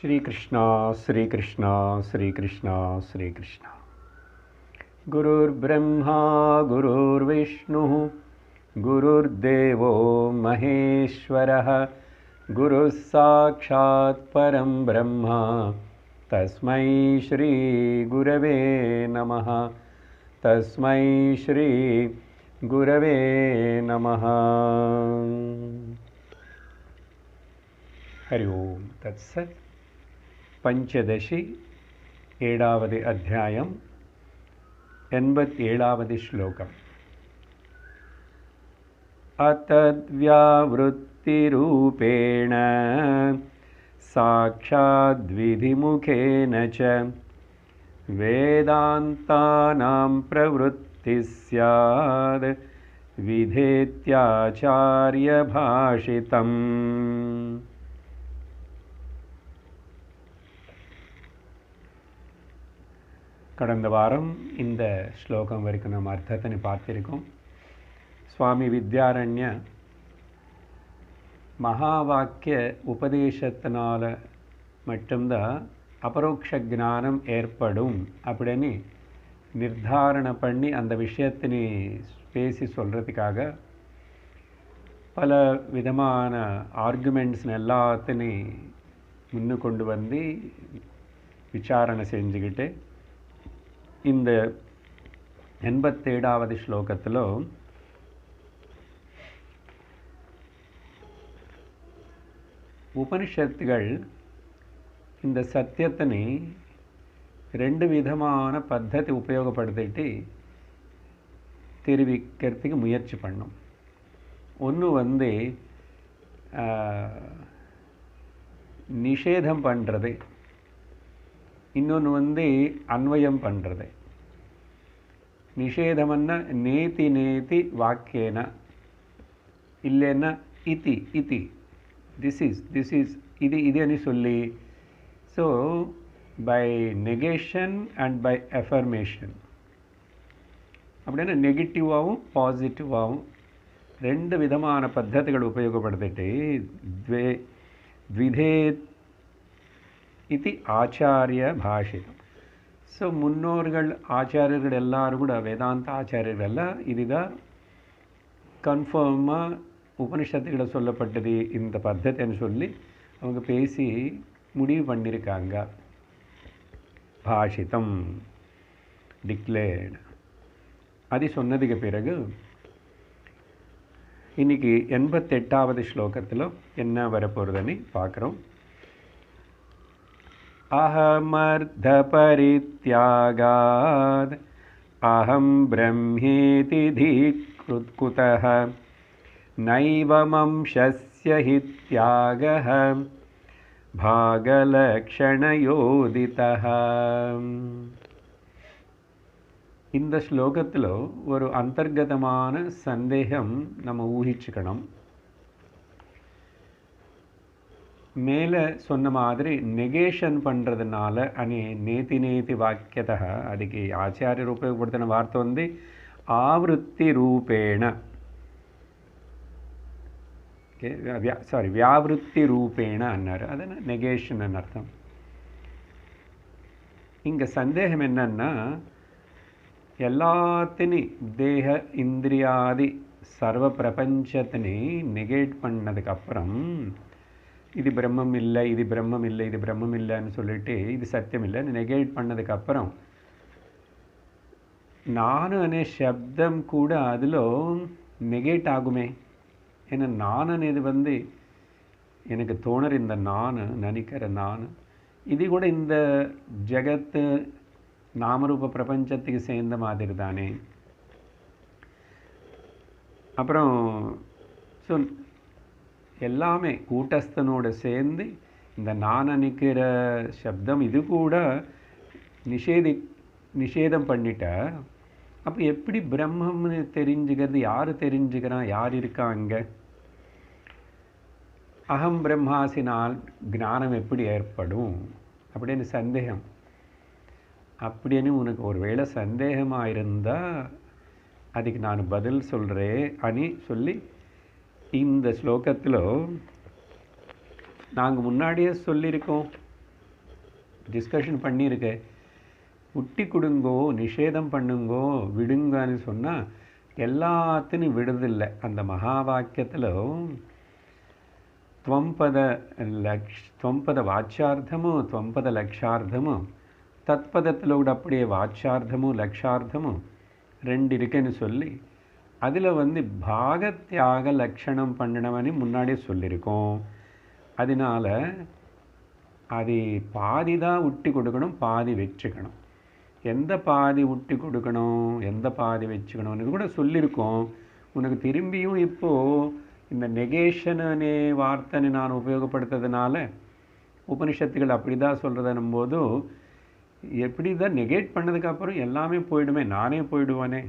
श्री कृष्णा श्री कृष्णा श्री कृष्णा श्री कृष्णा। गुरुर्ब्रह्मा गुरुर्विष्णुः गुरुर्देवो महेश्वरः गुरुः साक्षात् परं ब्रह्म तस्मै श्री गुरवे नमः। तस्मै श्री गुरवे नमः। हरि ओम तत्सत्। पंचदशी एडावदि अध्यायम् 87वदि श्लोकम्। अतद्व्यावृत्तिरूपेण साक्षाद्विधिमुखेन च वेदान्तानां प्रवृत्तिः स्याद् विधेत्याचार्यभाषितम्। கடந்த வாரம் இந்த ஸ்லோகம் வரைக்கும் நம்ம அர்த்தத்தை பார்த்திருக்கோம். சுவாமி வித்யாரண்ய மகா வாக்கிய உபதேசத்தினால மட்டும்தான் அபரோக்ஷ ஞானம் ஏற்படும் அப்படின்னு நிர்தாரண பண்ணி அந்த விஷயத்தினை பேசி சொல்கிறதுக்காக பல விதமான ஆர்குமெண்ட்ஸ் எல்லாத்தையும் முன்னு கொண்டு வந்து விசாரணை செஞ்சுக்கிட்டு இந்த 87வது ஸ்லோகத்தில் உபனிஷத்துகள் இந்த சத்தியத்தினை ரெண்டு விதமான பத்ததி உபயோகப்படுத்திட்டு தெரிவிக்கிறதுக்கு முயற்சி பண்ணும். ஒன்று வந்து நிஷேதம் பண்ணுறது, இன்னொன்று வந்து அன்வயம் பண்ணுறது. நிஷேதம்னா நேதி நேதி வாக்கியேன, இல்லைன்னா இதி இதி, திஸ் இஸ் இது இதுன்னு சொல்லி. So by negation and by affirmation அப்படின்னா நெகட்டிவாகவும் பாசிட்டிவாகவும் ரெண்டு விதமான பத்ததிகள் உபயோகப்படுத்திட்டு த்விதேத் இது ஆச்சாரிய பாஷிதம். ஸோ முன்னோர்கள் ஆச்சாரியர்கள் எல்லாரும் கூட வேதாந்த ஆச்சாரியர்கள் எல்லாம் இதுதான் கன்ஃபார்மாக உபனிஷத்துக்களை சொல்லப்பட்டது இந்த பத்ததின்னு சொல்லி அவங்க பேசி முடிவு பண்ணியிருக்காங்க. பாஷிதம் டிக்ளேர்டு அது சொன்னதுக்கு பிறகு இன்னைக்கு 88வது ஸ்லோகத்தில் என்ன வரப்போகிறதுன்னு பார்க்குறோம். अहमर्धपरित्यागाद् अहं ब्रह्मेति धीकृत्कुतः नैवमंशस्य हि त्यागः भागलक्षणयोदितः. இந்த ஸ்லோகத்தில் ஒரு அந்தர்கதமான சந்தேகம் நம்ம ஊகிச்சுக்கணும். மேலே சொன்ன மாதிரி நெகேஷன் பண்ணுறதுனால அனி நேதி நேதி வாக்கியதா அதுக்கு ஆச்சாரியர் உபயோகப்படுத்தின வார்த்தை வந்து ஆவருத்தி ரூபேண, வியாவிருத்தி ரூபேண அன்னார். அது நெகேஷன் அர்த்தம். இங்கே சந்தேகம் என்னன்னா எல்லாத்தினையும் தேக இந்திரியாதி சர்வ பிரபஞ்சத்தினை நெகேட் பண்ணதுக்கப்புறம் இது பிரம்மம் இல்லை, இது பிரம்மம் இல்லை, இது பிரம்மம் இல்லைன்னு சொல்லிட்டு இது சத்தியம் இல்லைன்னு நெகேட் பண்ணதுக்கப்புறம் நானு அనే சப்தம் கூட அதில் நெகேட் ஆகுமே. ஏன்னா நான் అనేది வந்து எனக்கு தோணுற இந்த நான் நினைக்கிற நான் இது கூட இந்த ஜகத்து நாமரூப பிரபஞ்சத்துக்கு சேர்ந்த மாதிரி தானே. அப்புறம் ஸோ எல்லாமே கூட்டஸ்தனோடு சேர்ந்து இந்த நான் நினைக்கிற சப்தம் இது கூட நிஷேதம் பண்ணிட்ட. அப்போ எப்படி பிரம்மம்னு தெரிஞ்சுக்கிறது? யார் தெரிஞ்சுக்கிறான்? யார் இருக்காங்க? அகம் பிரம்மாசினால் ஞானம் எப்படி ஏற்படும் அப்படின்னு சந்தேகம். அப்படின்னு உனக்கு ஒரு வேளை சந்தேகமாக இருந்தால் அதுக்கு நான் பதில் சொல்கிறேன் அனி சொல்லி இந்த ஸ்லோகத்தில் நாங்கள் முன்னாடியே சொல்லியிருக்கோம். டிஸ்கஷன் பண்ணியிருக்கேன். விட்டி கொடுங்கோ, நிஷேதம் பண்ணுங்கோ, விடுங்கன்னு சொன்னால் எல்லாத்தையும் விடுதில்லை. அந்த மகா வாக்கியத்தில் త్వంపద వాచ్యార్థము, త్వంపద లక్ష్యార్థము, தத்பதத்தில் கூட அப்படியே வாச்சார்த்தமு லக்ஷார்த்தமு ரெண்டு இருக்குன்னு சொல்லி அதில் பாகத்தியாக லட்சணம் பண்ணணும்னு முன்னாடியே சொல்லியிருக்கோம். அதனால் அது பாதி தான் விட்டு கொடுக்கணும், பாதி வச்சுக்கணும். எந்த பாதி விட்டு கொடுக்கணும், எந்த பாதி வச்சுக்கணும்னு கூட சொல்லியிருக்கோம். உனக்கு திரும்பியும் இப்போது இந்த நெகேஷனே வார்த்தைன்னு நான் உபயோகப்படுத்துறதுனால உபனிஷத்துகள் அப்படி தான் சொல்கிறதுன்னும் போது எப்படி தான் நெகேட் பண்ணதுக்கப்புறம் எல்லாமே போயிடுமே, நானே போயிடுவானே,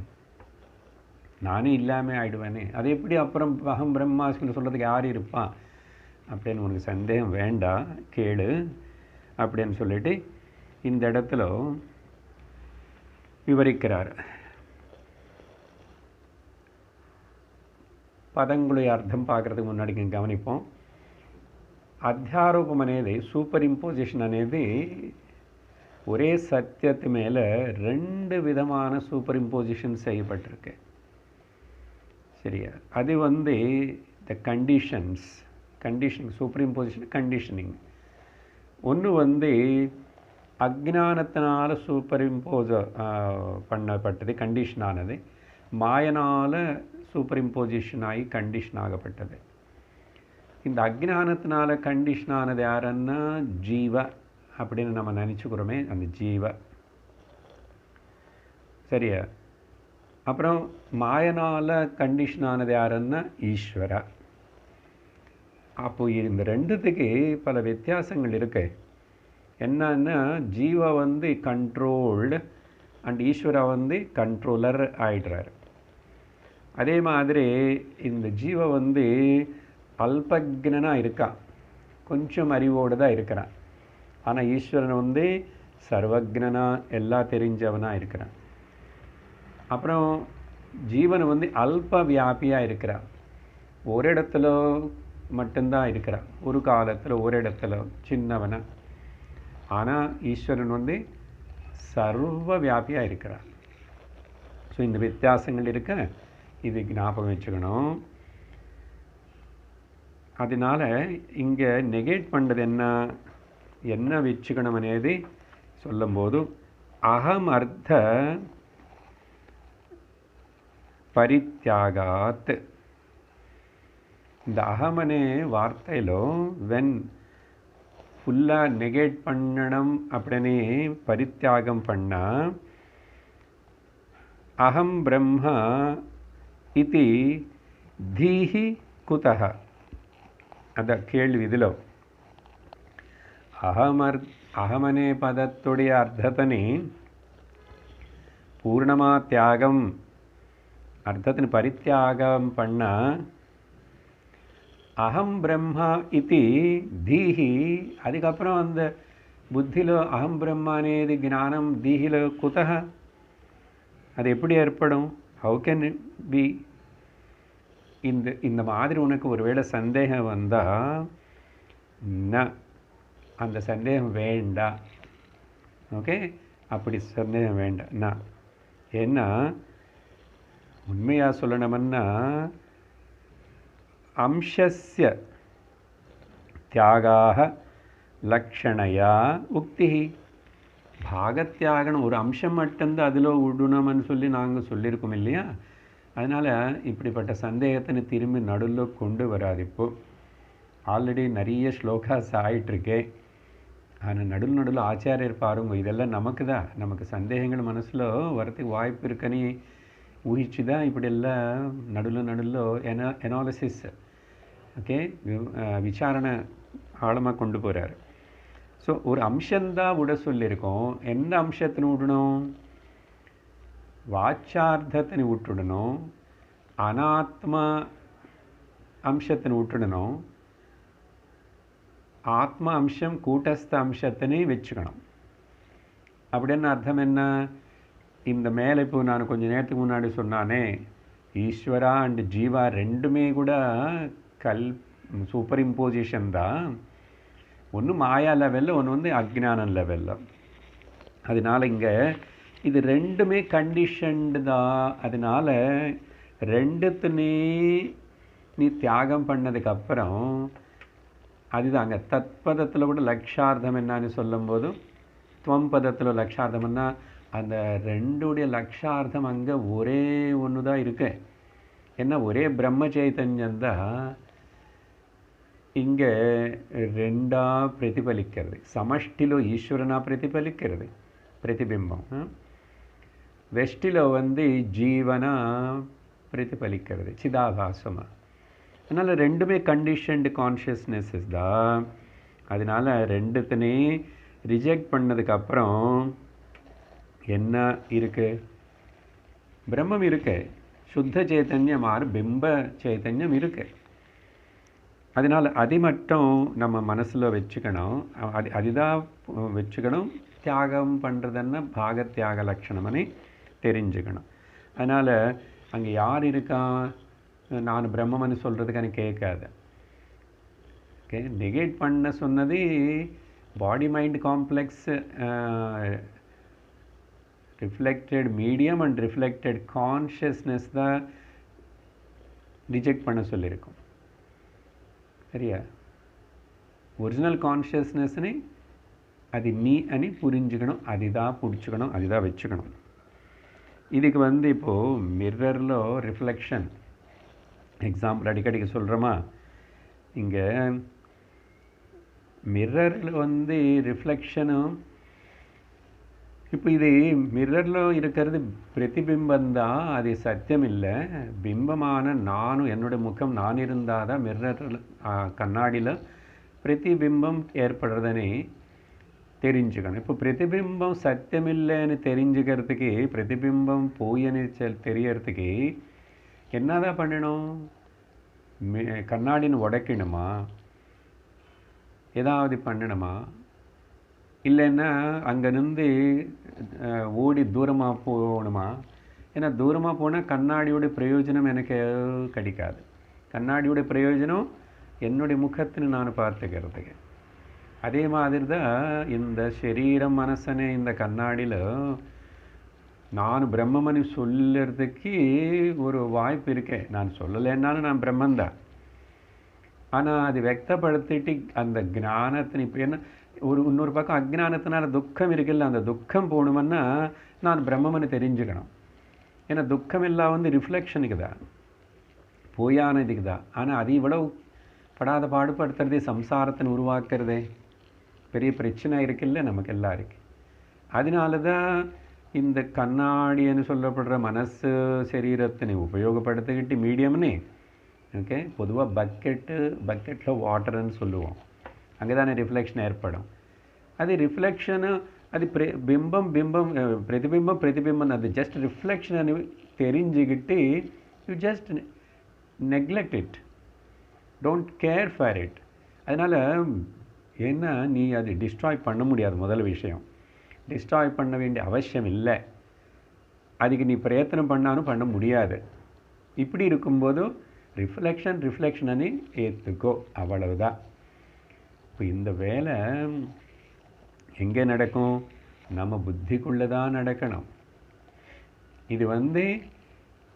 நானே இல்லாமல் ஆயிடுவேனே, அது எப்படி அப்புறம் அகம் பிரம்மாஸ்மின்னு சொல்கிறதுக்கு யார் இருப்பான் அப்படின்னு உனக்கு சந்தேகம் வேண்டாம், கேளு அப்படின்னு சொல்லிட்டு இந்த இடத்துல விவரிக்கிறார். పదంగుల అర్థం பார்க்குறதுக்கு మున్నాడి గమనింపం. అధ్యారోపం అనేది సూపర్ ఇంపోజిషన్ అనేది ஒரே சத்தியத்து மேலே ரெண்டு விதமான சூப்பர் இம்போசிஷன் செய்யப்பட்டிருக்கு. சரியா? அது த கண்டிஷனிங் சூப்பர் இம்போசிஷன் கண்டிஷனிங். ஒன்று அஜ்ஞானத்தினால சூப்பர் இம்போஸ் பண்ணப்பட்டது, கண்டிஷன் ஆனது. மாயனால் சூப்பர் இம்போசிஷன் ஆகி கண்டிஷன் ஆகப்பட்டது. இந்த அஜ்ஞானத்தினால கண்டிஷன் ஆனது யாருன்னா ஜீவ அப்படின்னு நம்ம நினச்சிக்கிறோமே, அந்த ஜீவ. சரியா? அப்புறம் மாயனால் கண்டிஷன் ஆனது யாருன்னா ஈஸ்வரா. அப்போ இந்த ரெண்டுத்துக்கு பல வித்தியாசங்கள் இருக்கு. என்னன்னா ஜீவ கண்ட்ரோல்டு அண்ட் ஈஸ்வரா கண்ட்ரோலர் ஆயிடுறாரு. அதே மாதிரி இந்த ஜீவ அல்பக்ஞனாக இருக்கான், கொஞ்சம் அறிவோடு தான் இருக்கிறான். ஆனால் ஈஸ்வரன் சர்வக்ஞனாக எல்லாம் தெரிஞ்சவனாக இருக்கிறான். அப்புறம் ஜீவன் அல்ப வியாபியாக இருக்கிறான், ஒரு இடத்துல மட்டும்தான் இருக்கிறான், ஒரு காலத்தில் ஒரு இடத்துல சின்னவனா. ஆனால் ஈஸ்வரன் சர்வ வியாபியாக இருக்கிறான். ஸோ இந்த வித்தியாசங்கள் இருக்க, இது ஞாபகம் வச்சுக்கணும். அதனால் இங்கே நெகேட் பண்ணுறது என்ன வச்சுக்கணும் అనేది சொல்லும்போது அகம் அர்த்த பரித்யாகாத். இந்த அகமனே வார்த்தையிலோ வென் ஃபுல்லாக நெகேட் பண்ணணும் அப்படின்னு பரித்தியாகம் பண்ணால் அகம் பிரம்ம இதி தீஹி குதஹ. அந்த கேள்வி இதில் அகமனே பதத்துடைய அர்த்தத்தினி பூர்ணமாக தியாகம், அர்த்தத்தின் பரித்தியாகம் பண்ணால் அகம் பிரம்மா இதி தீஹி. அதுக்கப்புறம் அந்த புத்தியில் அகம் பிரம்மா అనేది ஞானம் தீஹில குதஹ, அது எப்படி ஏற்படும்? How can be? இந்த மாதிரி உனக்கு ஒருவேளை சந்தேகம் வந்தால் அந்த சந்தேகம் வேண்டாம். ஓகே, அப்படி சந்தேகம் வேண்டாம். ஏன்னா உண்மையாக சொல்லணும்னா அம்சஸ்ய தியாகாக லக்ஷணையா உக்தி. பாகத்தியாகணும் ஒரு அம்சம் மட்டும்தான் அதில் விடணும்னு சொல்லி நாங்கள் சொல்லியிருக்கோம் இல்லையா? அதனால் இப்படிப்பட்ட சந்தேகத்தை திரும்பி நடுவில் கொண்டு வராது. இப்போது ஆல்ரெடி நிறைய ஸ்லோகாஸ் ஆகிட்டுருக்கேன். ஆனால் நடுவில் ஆச்சாரியர் பாருங்க, இதெல்லாம் நமக்கு சந்தேகங்கள் மனசில் வரத்துக்கு வாய்ப்பு இருக்குன்னு ஊகிச்சு தான் இப்படியெல்லாம் நடுவில் எனாலிசிஸ், ஓகே, விசாரணை ஆழமாக கொண்டு போகிறார். ஸோ ஒரு அம்சந்தான் விட சொல்லியிருக்கோம். எந்த அம்சத்தின்னு விடணும்? வாச்சார்த்தத்தின்னு விட்டுடணும், அனாத்மா அம்சத்தின்னு விட்டுடணும், ஆத்ம அம்சம் கூட்டஸ்த அம்சத்தினே வச்சுக்கணும். அப்படின்னு அர்த்தம் என்ன? இந்த மேலே இப்போ நான் கொஞ்சம் நேரத்துக்கு முன்னாடி சொன்னானே, ஈஸ்வரா அண்ட் ஜீவா ரெண்டுமே கூட சூப்பர் இம்போசிஷன் தான். ஒன்று மாயா லெவலில், ஒன்று வந்து அக்ஞானம் லெவலில். அதனால் இங்கே இது ரெண்டுமே கண்டிஷன்டு தான். அதனால் ரெண்டுத்துனே நீ தியாகம் பண்ணதுக்கப்புறம் அதுதான் அங்கே தத்பதத்தில் கூட லக்ஷார்த்தம் என்னன்னு சொல்லும்போது, துவம் பதத்தில் லக்ஷார்த்தம்னா அந்த ரெண்டுடைய லக்ஷார்த்தம் அங்கே ஒரே ஒன்று தான் இருக்கு. ஏன்னா ஒரே பிரம்ம சைத்தன்யந்தான் இங்கே ரெண்டாக பிரதிபலிக்கிறது. சமஷ்டிலோ ஈஸ்வரனா பிரதிபலிக்கிறது பிரதிபிம்பம், வெஷ்டிலோ வந்து ஜீவனா பிரதிபலிக்கிறது சிதாபாசமாக. அதனால் ரெண்டுமே கண்டிஷன்டு கான்ஷியஸ்னஸஸ் தான். அதனால் ரெண்டுத்தனே ரிஜெக்ட் பண்ணதுக்கப்புறம் என்ன இருக்கு? பிரம்மம் இருக்கு, சுத்த சைத்தன்யம் ஆறு பிம்ப சைத்தன்யம் இருக்கு. அதனால் அது மட்டும் நம்ம மனசில் வச்சுக்கணும். அதுதான் வச்சுக்கணும். தியாகம் பண்ணுறதுன்னா பாக தியாக லட்சணம்னு தெரிஞ்சுக்கணும். அதனால் அங்கே யார் இருக்கான், நான் பிரம்மம்னு சொல்கிறதுக்கான கேட்காத. ஓகே, நெகேட் பண்ண சொன்னது body mind complex, reflected medium and reflected consciousness தான் ரிஜெக்ட் பண்ண சொல்லியிருக்கோம். சரியா? ஒரிஜினல் கான்ஷியஸ்னஸ்னு அது நீ అని புரிஞ்சுக்கணும், அதுதான் பிடிச்சிக்கணும், அதுதான் வச்சுக்கணும். இதுக்கு வந்து இப்போது மிரரில் ரிஃப்ளெக்ஷன் எக்ஸாம்பிள் அடிக்கடிக்கு சொல்கிறோமா? இங்கே மிரரில் வந்து ரிஃப்ளெக்ஷனும், இப்போ இது மிரரில் இருக்கிறது பிரதிபிம்பந்தான், அது சத்தியம் இல்லை. பிம்பமான நானும் என்னுடைய முகம் நான் இருந்தால் தான் மிரரில் கண்ணாடியில் பிரதிபிம்பம் ஏற்படுறதுன்னு தெரிஞ்சுக்கணும். இப்போ பிரதிபிம்பம் சத்தியம் இல்லைன்னு தெரிஞ்சுக்கிறதுக்கு, பிரதிபிம்பம் போயின்னு தெரியறதுக்கு என்னதான் பண்ணணும்? கண்ணாடின்னு உடைக்கணுமா? ஏதாவது பண்ணணுமா? இல்லைன்னா அங்கேருந்து ஓடி தூரமாக போகணுமா? ஏன்னா தூரமாக போனால் கண்ணாடியோட பிரயோஜனம் எனக்கு கிடைக்காது. கண்ணாடியோட பிரயோஜனம் என்னுடைய முகத்தின்னு நான் பார்த்துக்கிறதுக்கு. அதே மாதிரி தான் இந்த சரீரம் மனசனே இந்த கண்ணாடியில் நான் பிரம்மமனு சொல்லுறதுக்கு ஒரு வாய்ப்பு இருக்கே. நான் சொல்லலைன்னாலும் நான் பிரம்மந்தான். ஆனால் அது व्यक्तப்படுத்திட்டு அந்த ஞானத்தின் இப்போ என்ன இன்னொரு பக்கம் அஜ்ஞானத்தினால துக்கம் இருக்குல்ல, அந்த துக்கம் போகணுமன்னா நான் பிரம்மம்னு தெரிஞ்சுக்கணும். ஏன்னா துக்கம் எல்லாம் வந்து ரிஃப்ளெக்ஷனுக்கு தான், போயானதுக்கு தான். ஆனால் அது இவ்வளவு படாத பாடுபடுத்துறதே, சம்சாரத்தின் உருவாக்குறதே பெரிய பிரச்சனை இருக்குல்ல நமக்கு எல்லாருக்கு. அதனால தான் இந்த கண்ணாடின்னு சொல்லப்படுற மனசு சரீரத்தினை உபயோகப்படுத்திக்கிட்டு மீடியம்னு, ஓகே, பொதுவாக பக்கெட்டில் வாட்டர்ன்னு சொல்லுவோம். அங்கே தானே ரிஃப்ளெக்ஷன் ஏற்படும். அது ரிஃப்ளெக்ஷனு, அது பிரதிபிம்பம் அது ஜஸ்ட் ரிஃப்ளெக்ஷன் தெரிஞ்சுக்கிட்டு you just neglect it, don't care for it. அதனால் ஏன்னா நீ அது டிஸ்ட்ராய் பண்ண முடியாது. முதல் விஷயம், டிஸ்ட்ராய் பண்ண வேண்டிய அவசியம் இல்லை. அதுக்கு நீ பிரயத்தனம் பண்ணாலும் பண்ண முடியாது. இப்படி இருக்கும்போது ரிஃப்ளெக்ஷன் ஏற்றுக்கோ, அவ்வளவுதான். இப்போ இந்த வேலை எங்கே நடக்கும்? நம்ம புத்திக்குள்ளே தான் நடக்கணும். இது வந்து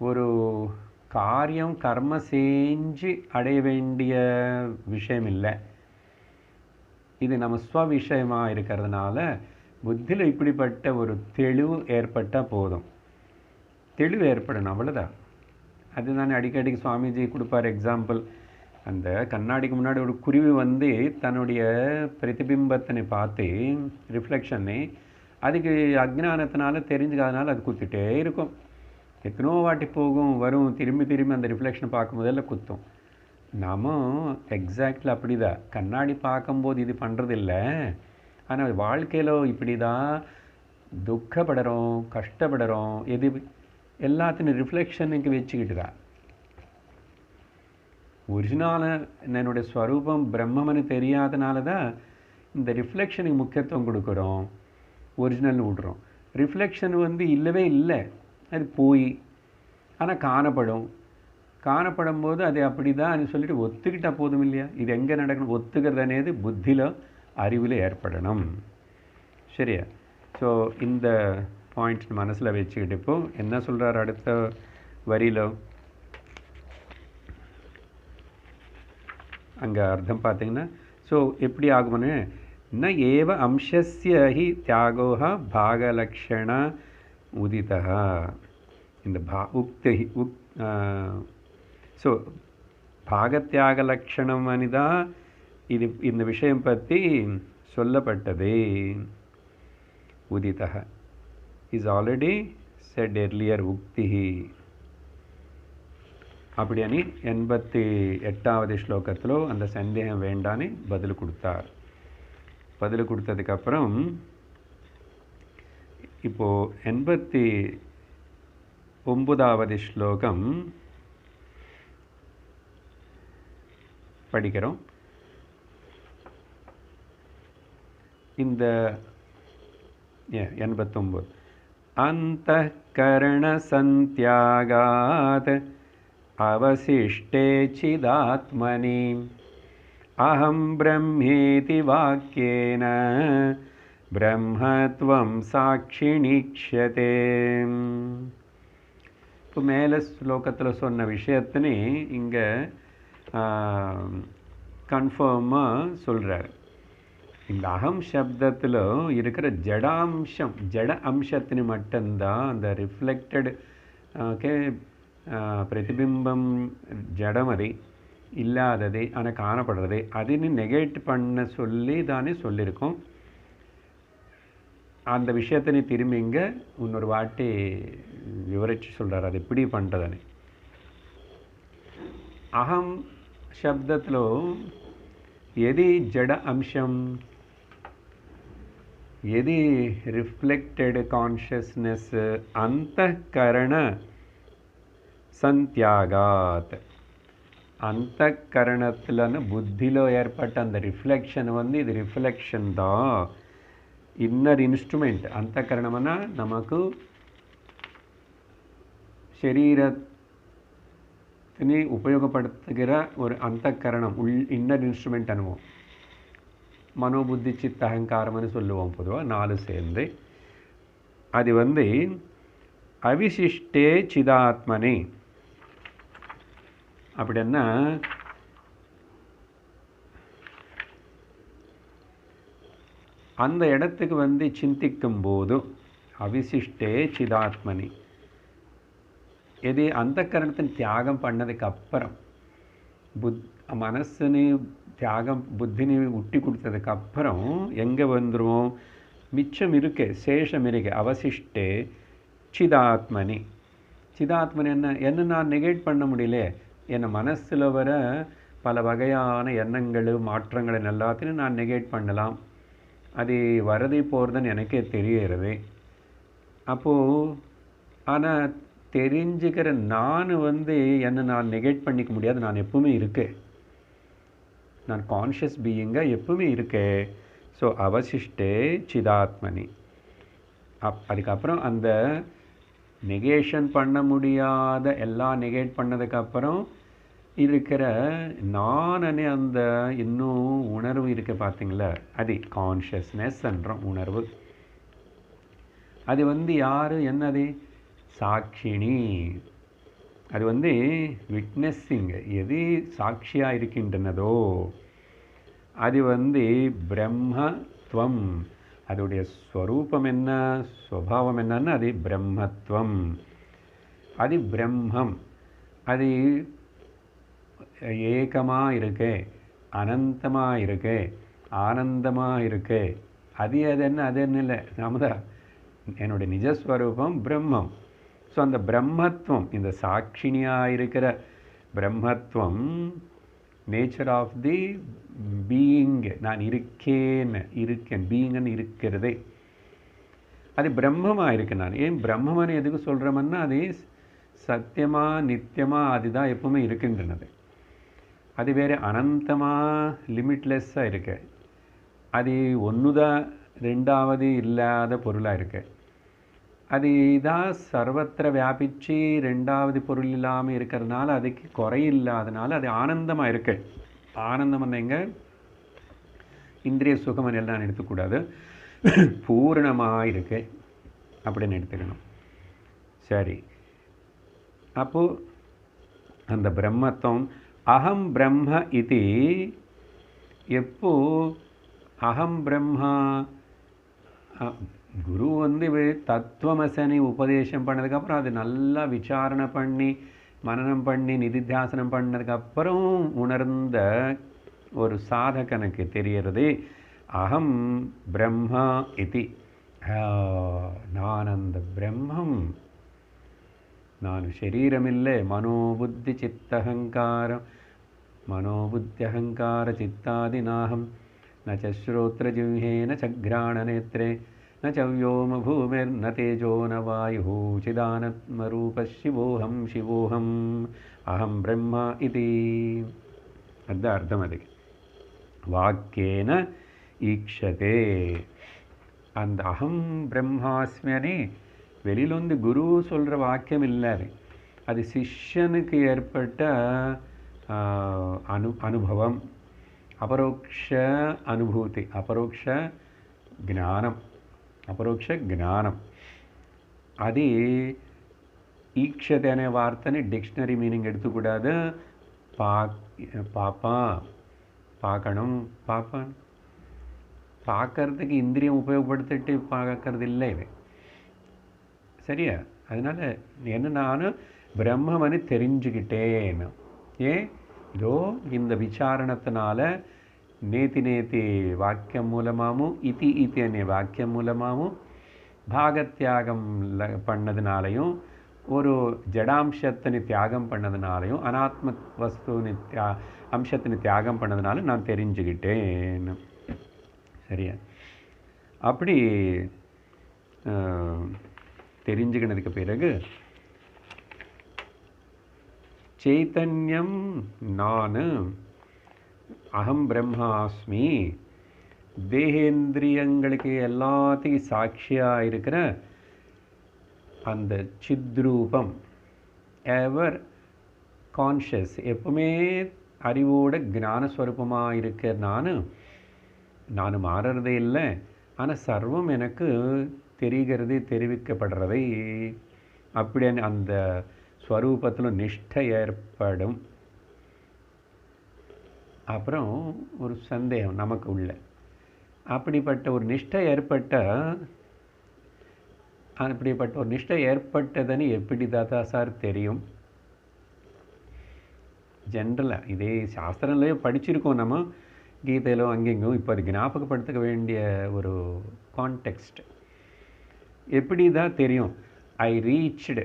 ஒரு காரியம் கர்ம செஞ்சு அடைய வேண்டிய விஷயம் இல்லை. இது நம்ம ஸ்வ விஷயமாக இருக்கிறதுனால புத்தியில் இப்படிப்பட்ட ஒரு தெளிவு ஏற்பட்டால் போதும். தெளிவு ஏற்படணும், அவ்வளோதான். அதுதானே அடிக்கடிக்கு சுவாமிஜி கொடுப்பார் எக்ஸாம்பிள். அந்த கண்ணாடிக்கு முன்னாடி ஒரு குருவி வந்து தன்னுடைய பிரதிபிம்பத்தினை பார்த்து ரிஃப்ளெக்ஷனை அதுக்கு அஜ்ஞானத்தினால தெரிஞ்சுக்காதனால அது குத்திட்டே இருக்கும். எத்தனோ வாட்டி போகும் வரும், திரும்பி அந்த ரிஃப்ளெக்ஷனை பார்க்கும் போதெல்லாம் குத்தும். நாம எக்ஸாக்ட்லி அப்படி தான் கண்ணாடி பார்க்கும்போது இது பண்ணுறதில்ல. ஆனால் வாழ்க்கையில் இப்படி தான் துக்கப்படுறோம், கஷ்டப்படுறோம். எது எல்லாத்தையும் ரிஃப்ளெக்ஷனுக்கு வச்சுக்கிட்டு தான். ஒரிஜினலான என்னுடைய ஸ்வரூபம் பிரம்மம்னு தெரியாதனால தான் இந்த ரிஃப்ளெக்ஷனுக்கு முக்கியத்துவம் கொடுக்குறோம், ஒரிஜினல்னு விடுறோம். ரிஃப்ளெக்ஷன் வந்து இல்லவே இல்லை, அது போய் ஆனால் காணப்படும் போது அது அப்படி தான் சொல்லிட்டு ஒத்துக்கிட்டால் போதும் இல்லையா? இது எங்கே நடக்கணும்? ஒத்துக்கிறது అనేది புத்தியில் அறிவில் ஏற்படணும். சரியா? ஸோ இந்த பாயிண்ட்ஸ் மனசில் வச்சுக்கிட்டு இப்போ என்ன சொல்கிறார் அடுத்த வரியில், அங்கே அர்த்தம் பார்த்தீங்கன்னா, ஸோ எப்படி ஆகும்னு, ந ஏவ அம்சஸ்ய ஹி தியாகோஹ பாகலக்ஷண உதிதः. இந்த ஸோ பாகத்தியாக லட்சணம் அனிதான் இது இந்த விஷயம் பற்றி சொல்லப்பட்டது. உதிதः இஸ் ஆல்ரெடி செட் எர்லியர் உக்திஹி. அப்படி అని 88வது ஸ்லோகத்தில் அந்த சந்தேகம் வேண்டான்னு பதில் கொடுத்தார். பதில் கொடுத்ததுக்கப்புறம் இப்போது 89வது ஸ்லோகம் படிக்கிறோம். இந்த 89 அந்தఃகரண சந்த்யாகாத் அவசிஷ்டே சிதாத்மனி அஹம் பிரம்மேதி வாக்கியேன பிரம்மத்வம் சாட்சிணிக்ஷதே. இப்போ மேலே ஸ்லோகத்தில் சொன்ன விஷயத்தினே இங்கே கன்ஃபார்மாக சொல்கிறார். இந்த அகம் சப்தத்தில் இருக்கிற ஜடாம்சம், ஜட அம்சத்தினு மட்டும்தான் அந்த ரிஃப்ளெக்டட் ஓகே பிரதிபிம்பம் ஜடம் அது இல்லாதது ஆனால் காணப்படுறது அதுன்னு நெகேட் பண்ண சொல்லி தானே சொல்லியிருக்கோம். அந்த விஷயத்தினை திரும்பி இங்கே இன்னொரு வாட்டி விவரித்து சொல்கிறார் அது எப்படி பண்ணுறதுன்னு. அகம் శబ్దలో ఏది జడ అంశం, ఏది రిఫ్లెక్టెడ్ కాన్షియస్నెస్, అంతఃకరణ సంత్యాగాత్. అంతఃకరణத்துலன்னு புத்தியில் ஏற்பட்ட அந்த ரிஃப்ளெக்ஷன் இது ரிஃப்ளெக்ஷன் தான் இன்னர் இன்ஸ்ட்ருமெண்ட். அந்தಃகரணம்னா நமக்கு சரீரத்தினை உபயோகப்படுத்துகிற ஒரு அந்தಃகரணம், இன்னர் இன்ஸ்ட்ருமெண்ட் அனுபவம். மனோபுத்தி சித்த அகங்காரம்னு சொல்லுவோம் பொதுவாக, 4 சேர்ந்து. அது அவிசிஷ்டே சிதாத்மனே. அப்படின்னா அந்த இடத்துக்கு சிந்திக்கும் போது அவிசிஷ்டே சிதாத்மனி, எது அந்தःகரணத்தின் தியாகம் பண்ணதுக்கு அப்புறம் மனசுன்னு தியாகம் புத்தினி விட்டு கொடுத்ததுக்கு அப்புறம் எங்கே வந்துடுவோம்? மிச்சம் இருக்கு, சேஷம் இருக்கு. அவசிஷ்டே சிதாத்மனி. சிதாத்மனி என்ன நான் நெகேட் பண்ண முடியல. என் மனசில் வர பல வகையான எண்ணங்கள் மாற்றங்களை எல்லாத்தையும் நான் நெகேட் பண்ணலாம். அது வரதை போகிறதுன்னு எனக்கே தெரிகிறது. அப்போது ஆனால் தெரிஞ்சுக்கிற நான் என்னை நான் நெகேட் பண்ணிக்க முடியாது. நான் எப்பவுமே இருக்கேன், நான் கான்ஷியஸ் பீயிங்காக எப்பவுமே இருக்கேன். ஸோ அவசிஷ்டே சிதாத்மனி. அதுக்கப்புறம் அந்த நெகேஷன் பண்ண முடியாத எல்லாம் நெகேட் பண்ணதுக்கப்புறம் இருக்கிற நானே அந்த இன்னும் உணர்வு இருக்கு பார்த்தீங்களா, அது கான்ஷியஸ்னஸ்ன்றோம் உணர்வு. அது யார்? என்னது? சாட்சிணி. அது விட்னஸிங், எது சாட்சியாக இருக்கின்றனதோ அது பிரம்மத்வம். அதோடைய ஸ்வரூபம் என்ன, ஸ்வபாவம் என்னன்னு அது பிரம்மத்வம். அது பிரம்மம். அது ஏகமாக இருக்கு, அனந்தமாக இருக்கு, ஆனந்தமாக இருக்கு. அது என்ன? அது என்ன இல்லை, நாம தான் என்னுடைய நிஜஸ்வரூபம் பிரம்மம். ஸோ அந்த பிரம்மத்துவம், இந்த சாட்சினியாக இருக்கிற பிரம்மத்துவம், நேச்சர் ஆஃப் தி பீயிங், நான் இருக்கேன், பீயிங்கன்னு இருக்கிறதே அது பிரம்மமாக இருக்கு. நான் ஏன் பிரம்மன்னு எதுக்கு சொல்கிறோம்னா, அது சத்தியமாக நித்தியமாக அதுதான் எப்பவுமே இருக்கின்றனது. அது வேறு அனந்தமாக லிமிட்லெஸ்ஸாக இருக்கு. அது ஒன்றுதான், ரெண்டாவது இல்லாத பொருளாக இருக்கு. அது இதான் சர்வத்திர வியாபிச்சு ரெண்டாவது பொருள் இல்லாமல் இருக்கிறதுனால அதுக்கு குறையில்லாதனால அது ஆனந்தமாக இருக்கு. ஆனந்தம் எங்க? இந்திரிய சுகமன் எல்லாம் எடுத்துக்கூடாது, பூரணமாக இருக்கு அப்படின்னு எடுத்துக்கணும். சரி, அப்போது அந்த பிரம்மத்துவம் அகம் பிரம்ம இது எப்போ அகம் பிரம்மா குரு தத்துவமசனி உபதேசம் பண்ணதுக்கப்புறம் அது நல்லா விசாரணை பண்ணி மனனம் பண்ணி நிதித்தியாசனம் பண்ணதுக்கப்புறம் உணர்ந்த ஒரு சாதகனுக்கு தெரியறது அகம் பிரம்மா இது. நான் அந்த பிரம்மம், நான் சரீரமில்லை. மனோபுத்தி சித்தஹங்காரம் மனோபுத்தி அகங்கார சித்தாதி நாகம் ந ச ஸ்ரோத்ர ஜிஹ்வே ந ச கிராண நேத்ரே ந ச व्योम भूमिर्न तेजो न वायुः चिदानत्मरूपः शिवोऽहं शिवोऽहम् अहं ब्रह्म इति. அதுதான் அர்த்தம். அதுக்கு வாக்கேன ஈக்ஷதே. அந்த அகம் பிரம்மாஸ்மியனே வெளியில குரு சொல்கிற வாக்கியம் இல்லை, அது சிஷ்யனுக்கு ஏற்பட்ட அனுபவம், அபரோக்ஷ அனுபூதி, அபரோக்ஷ జ్ఞానం. అది ఈక్షతే అనే వార్తని డిక్షనరీ మీనింగ్ ఎడుతుకూడదు. பார்க்கணும், பார்க்கறதுக்கு இந்திரியம் உபயோகப்படுத்திட்டு பார்க்கறது இல்லை இவை. சரியா? அதனால் என்ன, நான் பிரம்மமனு தெரிஞ்சுக்கிட்டேன். ஏன்? இதோ இந்த விசாரணத்தினால நேத்தி வாக்கியம் மூலமாகவும் இதி அనే வாக்கியம் மூலமாகவும் பாகத்தியாகம் பண்ணதுனாலையும் ஒரு ஜடாம்சத்தினை தியாகம் பண்ணதுனாலையும் அனாத்ம வஸ்துவினை அம்சத்தினை தியாகம் பண்ணதுனால நான் தெரிஞ்சுக்கிட்டேன். சரியா? அப்படி தெரிஞ்சுக்கினதுக்கு பிறகு சைத்தன்யம் நான் அகம் பிரம்மாஸ்மி, தேகேந்திரியங்களுக்கு எல்லாத்தையும் சாட்சியாக இருக்கிற அந்த சித்ரூபம், எவர் கான்ஷியஸ், எப்பவுமே அறிவோட ஞானஸ்வரூபமாக இருக்கிற நான் மாறுறதே இல்லை. ஆனால் சர்வம் எனக்கு தெரிகிறது, தெரிவிக்கப்படுறதை அப்படி அந்த ஸ்வரூபத்தில் நிஷ்டை ஏற்படும். அப்புறம் ஒரு சந்தேகம் நமக்கு உள்ள, அப்படிப்பட்ட ஒரு நிஷ்டை ஏற்பட்டதுன்னு எப்படி தாத்தா சார் தெரியும்? ஜென்ரலாக இதே சாஸ்திரம்லேயே படிச்சிருக்கோம் நம்ம, கீதையிலோ அங்கெங்கும். இப்போ அது ஞாபகப்படுத்த வேண்டிய ஒரு கான்டெக்ஸ்ட். எப்படி தான் தெரியும்? I reached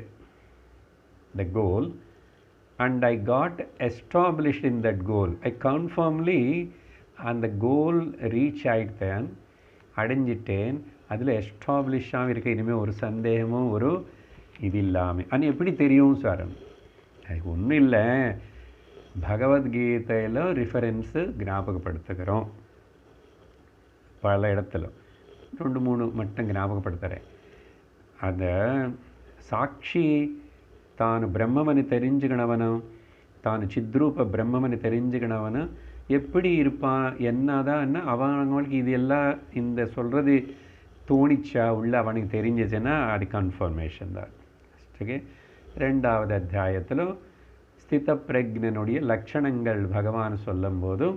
the goal and I got established in that goal. I confirmly அந்த கோல் ரீச் ஆகிட்டேன், அடைஞ்சிட்டேன், அதில் எஸ்டாப்ளிஷாக இருக்க. இனிமேல் ஒரு சந்தேகமும் ஒரு இது இல்லாமல். அது எப்படி தெரியும் சார்? அது ஒன்றும் இல்லை, பகவத்கீதையில் ரிஃபரன்ஸு ஞாபகப்படுத்துகிறோம். பல இடத்துல 2-3 மட்டும் ஞாபகப்படுத்துகிறேன். அந்த சாட்சி தானு பிரம்மமனு தெரிஞ்சுக்கினவனும் தானு சித்ரூப பிரம்மமனு தெரிஞ்சுக்கினவனும் எப்படி இருப்பான், என்னதான் அவங்களுக்கு இது எல்லாம் இந்த சொல்கிறது தோணிச்சா உள்ள அவனுக்கு தெரிஞ்சிச்சுன்னா அது கன்ஃபர்மேஷன் தான். ஓகே. 2வது அத்தியாயத்தில் ஸ்தித பிரக்ஞனுடைய லட்சணங்கள் பகவான் சொல்லும்போது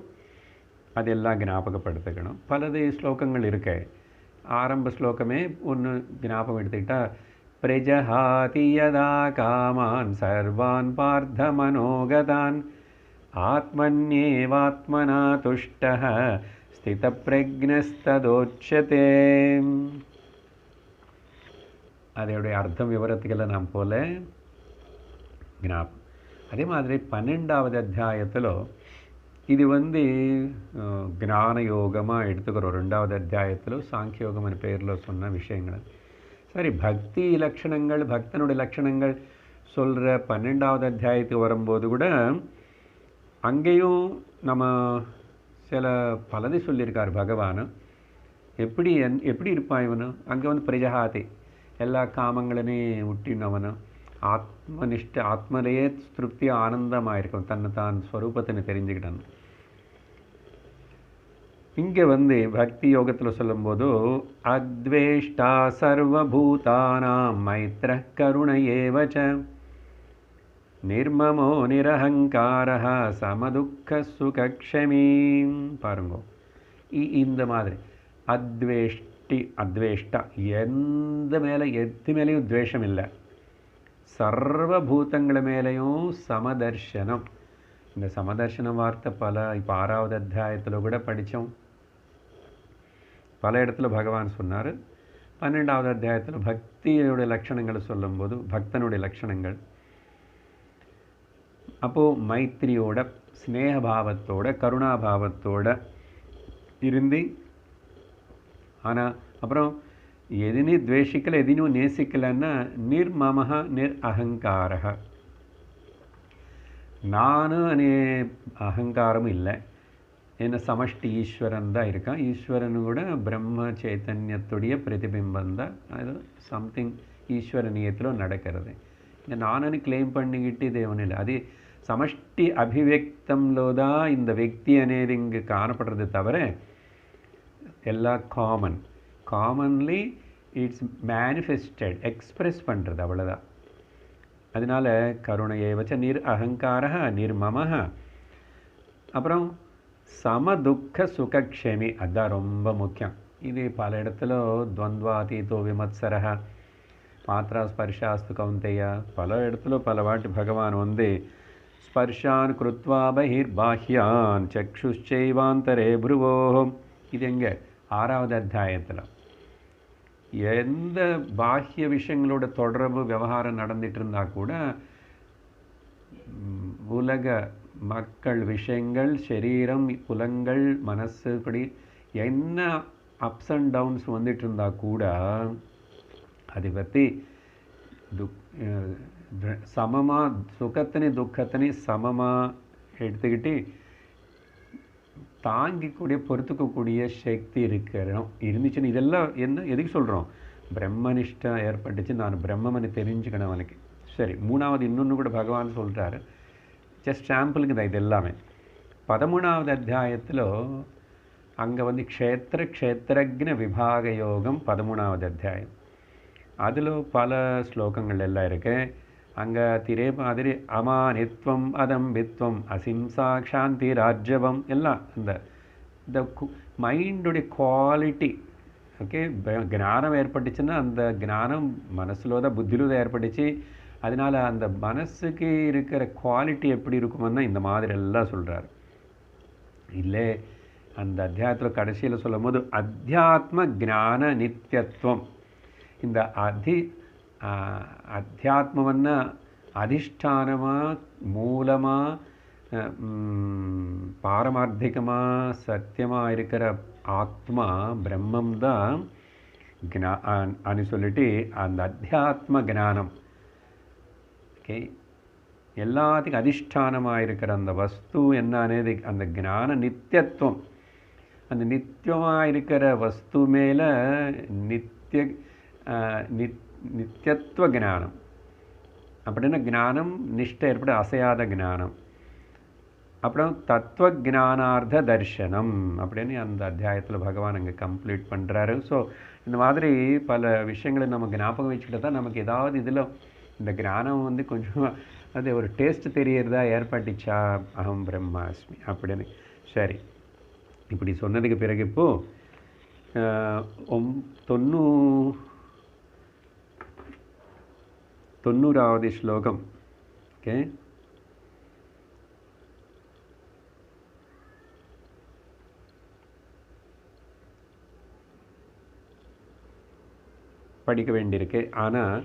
அதெல்லாம் ஞாபகப்படுத்திக்கணும். பலது ஸ்லோகங்கள் இருக்கு. ஆரம்ப ஸ்லோகமே ஒன்று ஞாபகம் எடுத்துக்கிட்டால், பிரஜஹாதி யதா காமான் சர்வான் பார்த்த மனோகதான் ஆத்மன்யேவாத்மனா துஷ்டः ஸ்தித பிரக்ஞஸ்ததோச்யதே. அதோடைய அர்த்தம் விவரத்துக்கெல்லாம் நாம் போல ஞாபகம். அதே மாதிரி 12வது அத்தியாயத்தில் இது ஞான யோகமாக எடுத்துக்கிறோம். 2வது அத்தியாயத்தில் சாங்கியோகம் என்ற பெயரில் சொன்ன விஷயங்கள். சரி, பக்தி லட்சணங்கள், பக்தனுடைய லட்சணங்கள் சொல்கிற 12வது அத்தியாயத்துக்கு வரும்போது கூட அங்கேயும் நம்ம சில பலதை சொல்லியிருக்கார் பகவான். எப்படி இருப்பான் இவனு? அங்கே பிரஜஹாதி, எல்லா காமங்களனே விட்டினவனு, ஆத்மனிஷ்ட, ஆத்மலையே திருப்தி ஆனந்தமாக இருக்கும், தன்னை தான் ஸ்வரூபத்தினை தெரிஞ்சுக்கிட்டான். இங்கே வந்து பக்தி யோகத்தில் சொல்லும்போது அத்வேஷ்டா சர்வபூதானாம் மைத்ர கருண ஏவச்ச நிர்மமோ நிரஹங்காரஹ சமதுக்க சுகக்ஷமீ. பாருங்க, இந்த மாதிரி அத்வேஷ்டா, எது மேலேயும் துவேஷம் இல்லை, சர்வபூதங்கள மேலேயும் சமதர்ஷனம். இந்த சமதர்ஷன வார்த்தை இப்போ 6வது அத்தியாயத்தில் கூட படித்தோம். பல இடத்துல பகவான் சொன்னார். 12வது அத்தியாயத்தில் பக்தியோடைய லட்சணங்களை சொல்லும்போது பக்தனுடைய லட்சணங்கள், அப்போது மைத்திரியோட, ஸ்னேகபாவத்தோட, கருணாபாவத்தோட இருந்து, ஆனால் அப்புறம் எதினையும் துவேஷிக்கலை, எதினையும் நேசிக்கலைன்னா நிர்மமஹ அகங்காரஹ, நானும் அகங்காரமும் இல்லை, என்ன சமஷ்டி ஈஸ்வரன் தான் இருக்கான். ஈஸ்வரனு கூட பிரம்ம சைத்தன்யத்துடைய பிரதிபிம்பம் தான். அது சம்திங் ஈஸ்வரனியத்தில் நடக்கிறது. இந்த நானு கிளைம் பண்ணிக்கிட்டு தேவனில்லை, அது సమష్టి అభివ్యక్తంలో దా இந்த వ్యక్తి అనేది இங்கு காணப்படுறது தவிர எல்லாம் காமன்லி இட்ஸ் மேனிஃபெஸ்டட், எக்ஸ்பிரஸ் பண்ணுறது, அவ்வளோதான். அதனால் கருணையை வச்ச அகங்கார நிர்மம, அப்புறம் சமதுக்க சுகக்ஷமி, அதுதான் ரொம்ப முக்கியம். இது பல இடத்துல துவந்த்வாதீதோ விமத்சரஹ மாத்ரா ஸ்பர்ஷாஸ்து கௌந்தேய, பல இடத்துல பல வாட்டி பகவான் வந்து ஸ்பர்ஷான் கிருத்வா பகிர்பாஹ்யான் சக்ஷுச்சைவாந்தரே புருவோம், இது எங்கே 6வது அத்தியாயத்தில். எந்த பாஹ்ய விஷயங்களோட தொடர்பு விவகாரம் நடந்துட்டு இருந்தால் கூட உலக மக்கள் விஷயங்கள், சரீரம், புலங்கள், மனசு, இப்படி என்ன அப்ஸ் அண்ட் டவுன்ஸ் வந்துட்டு இருந்தால் கூட அதை பற்றி சமமாக சுகத்தினி துக்கத்தினி சமமாக எடுத்துக்கிட்டு தாங்கிக்கூடிய பொறுத்துக்கக்கூடிய சக்தி இருந்துச்சுன்னு, இதெல்லாம் எதுக்கு சொல்கிறோம்? பிரம்மனிஷ்டை ஏற்பட்டுச்சு, நான் பிரம்மனை தெரிஞ்சுக்கணும் அவனுக்கு. சரி, 3வது இன்னொன்று கூட பகவான் சொல்கிறாரு, ஜஸ்ட் சாம்பிளுக்கு தான் இது எல்லாமே. 13வது அத்தியாயத்தில் அங்கே வந்து க்ஷேத்திரஜ்ன விபாக யோகம் 13வது அத்தியாயம். அதில் பல ஸ்லோகங்கள் எல்லாம் இருக்கு. அங்கே திரே மாதிரி அமானித்வம் அதம்பித்வம் அசிம்சா சாந்தி ராஜ்யவம் எல்லாம் இந்த மைண்டுடைய குவாலிட்டி. ஓகே, ஞானம் ஏற்பட்டுச்சுன்னா அந்த ஞானம் மனசுல தான், புத்தியில தான் ஏற்பட்டுச்சு. அதனால் அந்த மனசுக்கு இருக்கிற குவாலிட்டி எப்படி இருக்குமோன்னா இந்த மாதிரி எல்லாம் சொல்கிறார். இல்லை, அந்த அத்தியாயத்தில் கடைசியில் சொல்லும் போது அத்தியாத்ம ஞான நித்தியத்துவம், இந்த அத்தியாத்மவன்னா அதிஷ்டானமாக, மூலமாக, பாரமார்த்திகமாக, சத்தியமாக இருக்கிற ஆத்மா பிரம்மம் தான் அனு சொல்லிட்டு அந்த அத்தியாத்ம ஞானம். ஓகே, எல்லாத்துக்கும் அதிஷ்டானமாக இருக்கிற அந்த வஸ்து என்ன అనేది அந்த ஞான நித்தியத்துவம். அந்த நித்தியமாக இருக்கிற வஸ்து மேலே நித்தியத்துவ ஞானம் அப்படின்னா ஞானம் நிஷ்டை ஏற்பட அசையாத ஞானம். அப்புறம் தத்துவ ஞானார்த்த தர்சனம் அப்படின்னு அந்த அத்தியாயத்தில் பகவான் அங்கே கம்ப்ளீட் பண்ணுறாரு. ஸோ இந்த மாதிரி பல விஷயங்களை நமக்கு ஞாபகம் வச்சுக்கிட்டு தான் நமக்கு ஏதாவது இதில் இந்த ஞானம் வந்து கொஞ்சம் அது ஒரு டேஸ்ட் தெரியறதா ஏற்பட்டுச்சா, அகம் பிரம்மாஸ்மி அப்படின்னு. சரி, இப்படி சொன்னதுக்கு பிறகு இப்போது 90வது ஸ்லோகம். ஓகே, படிக்க வேண்டியிருக்கு. ஆனால்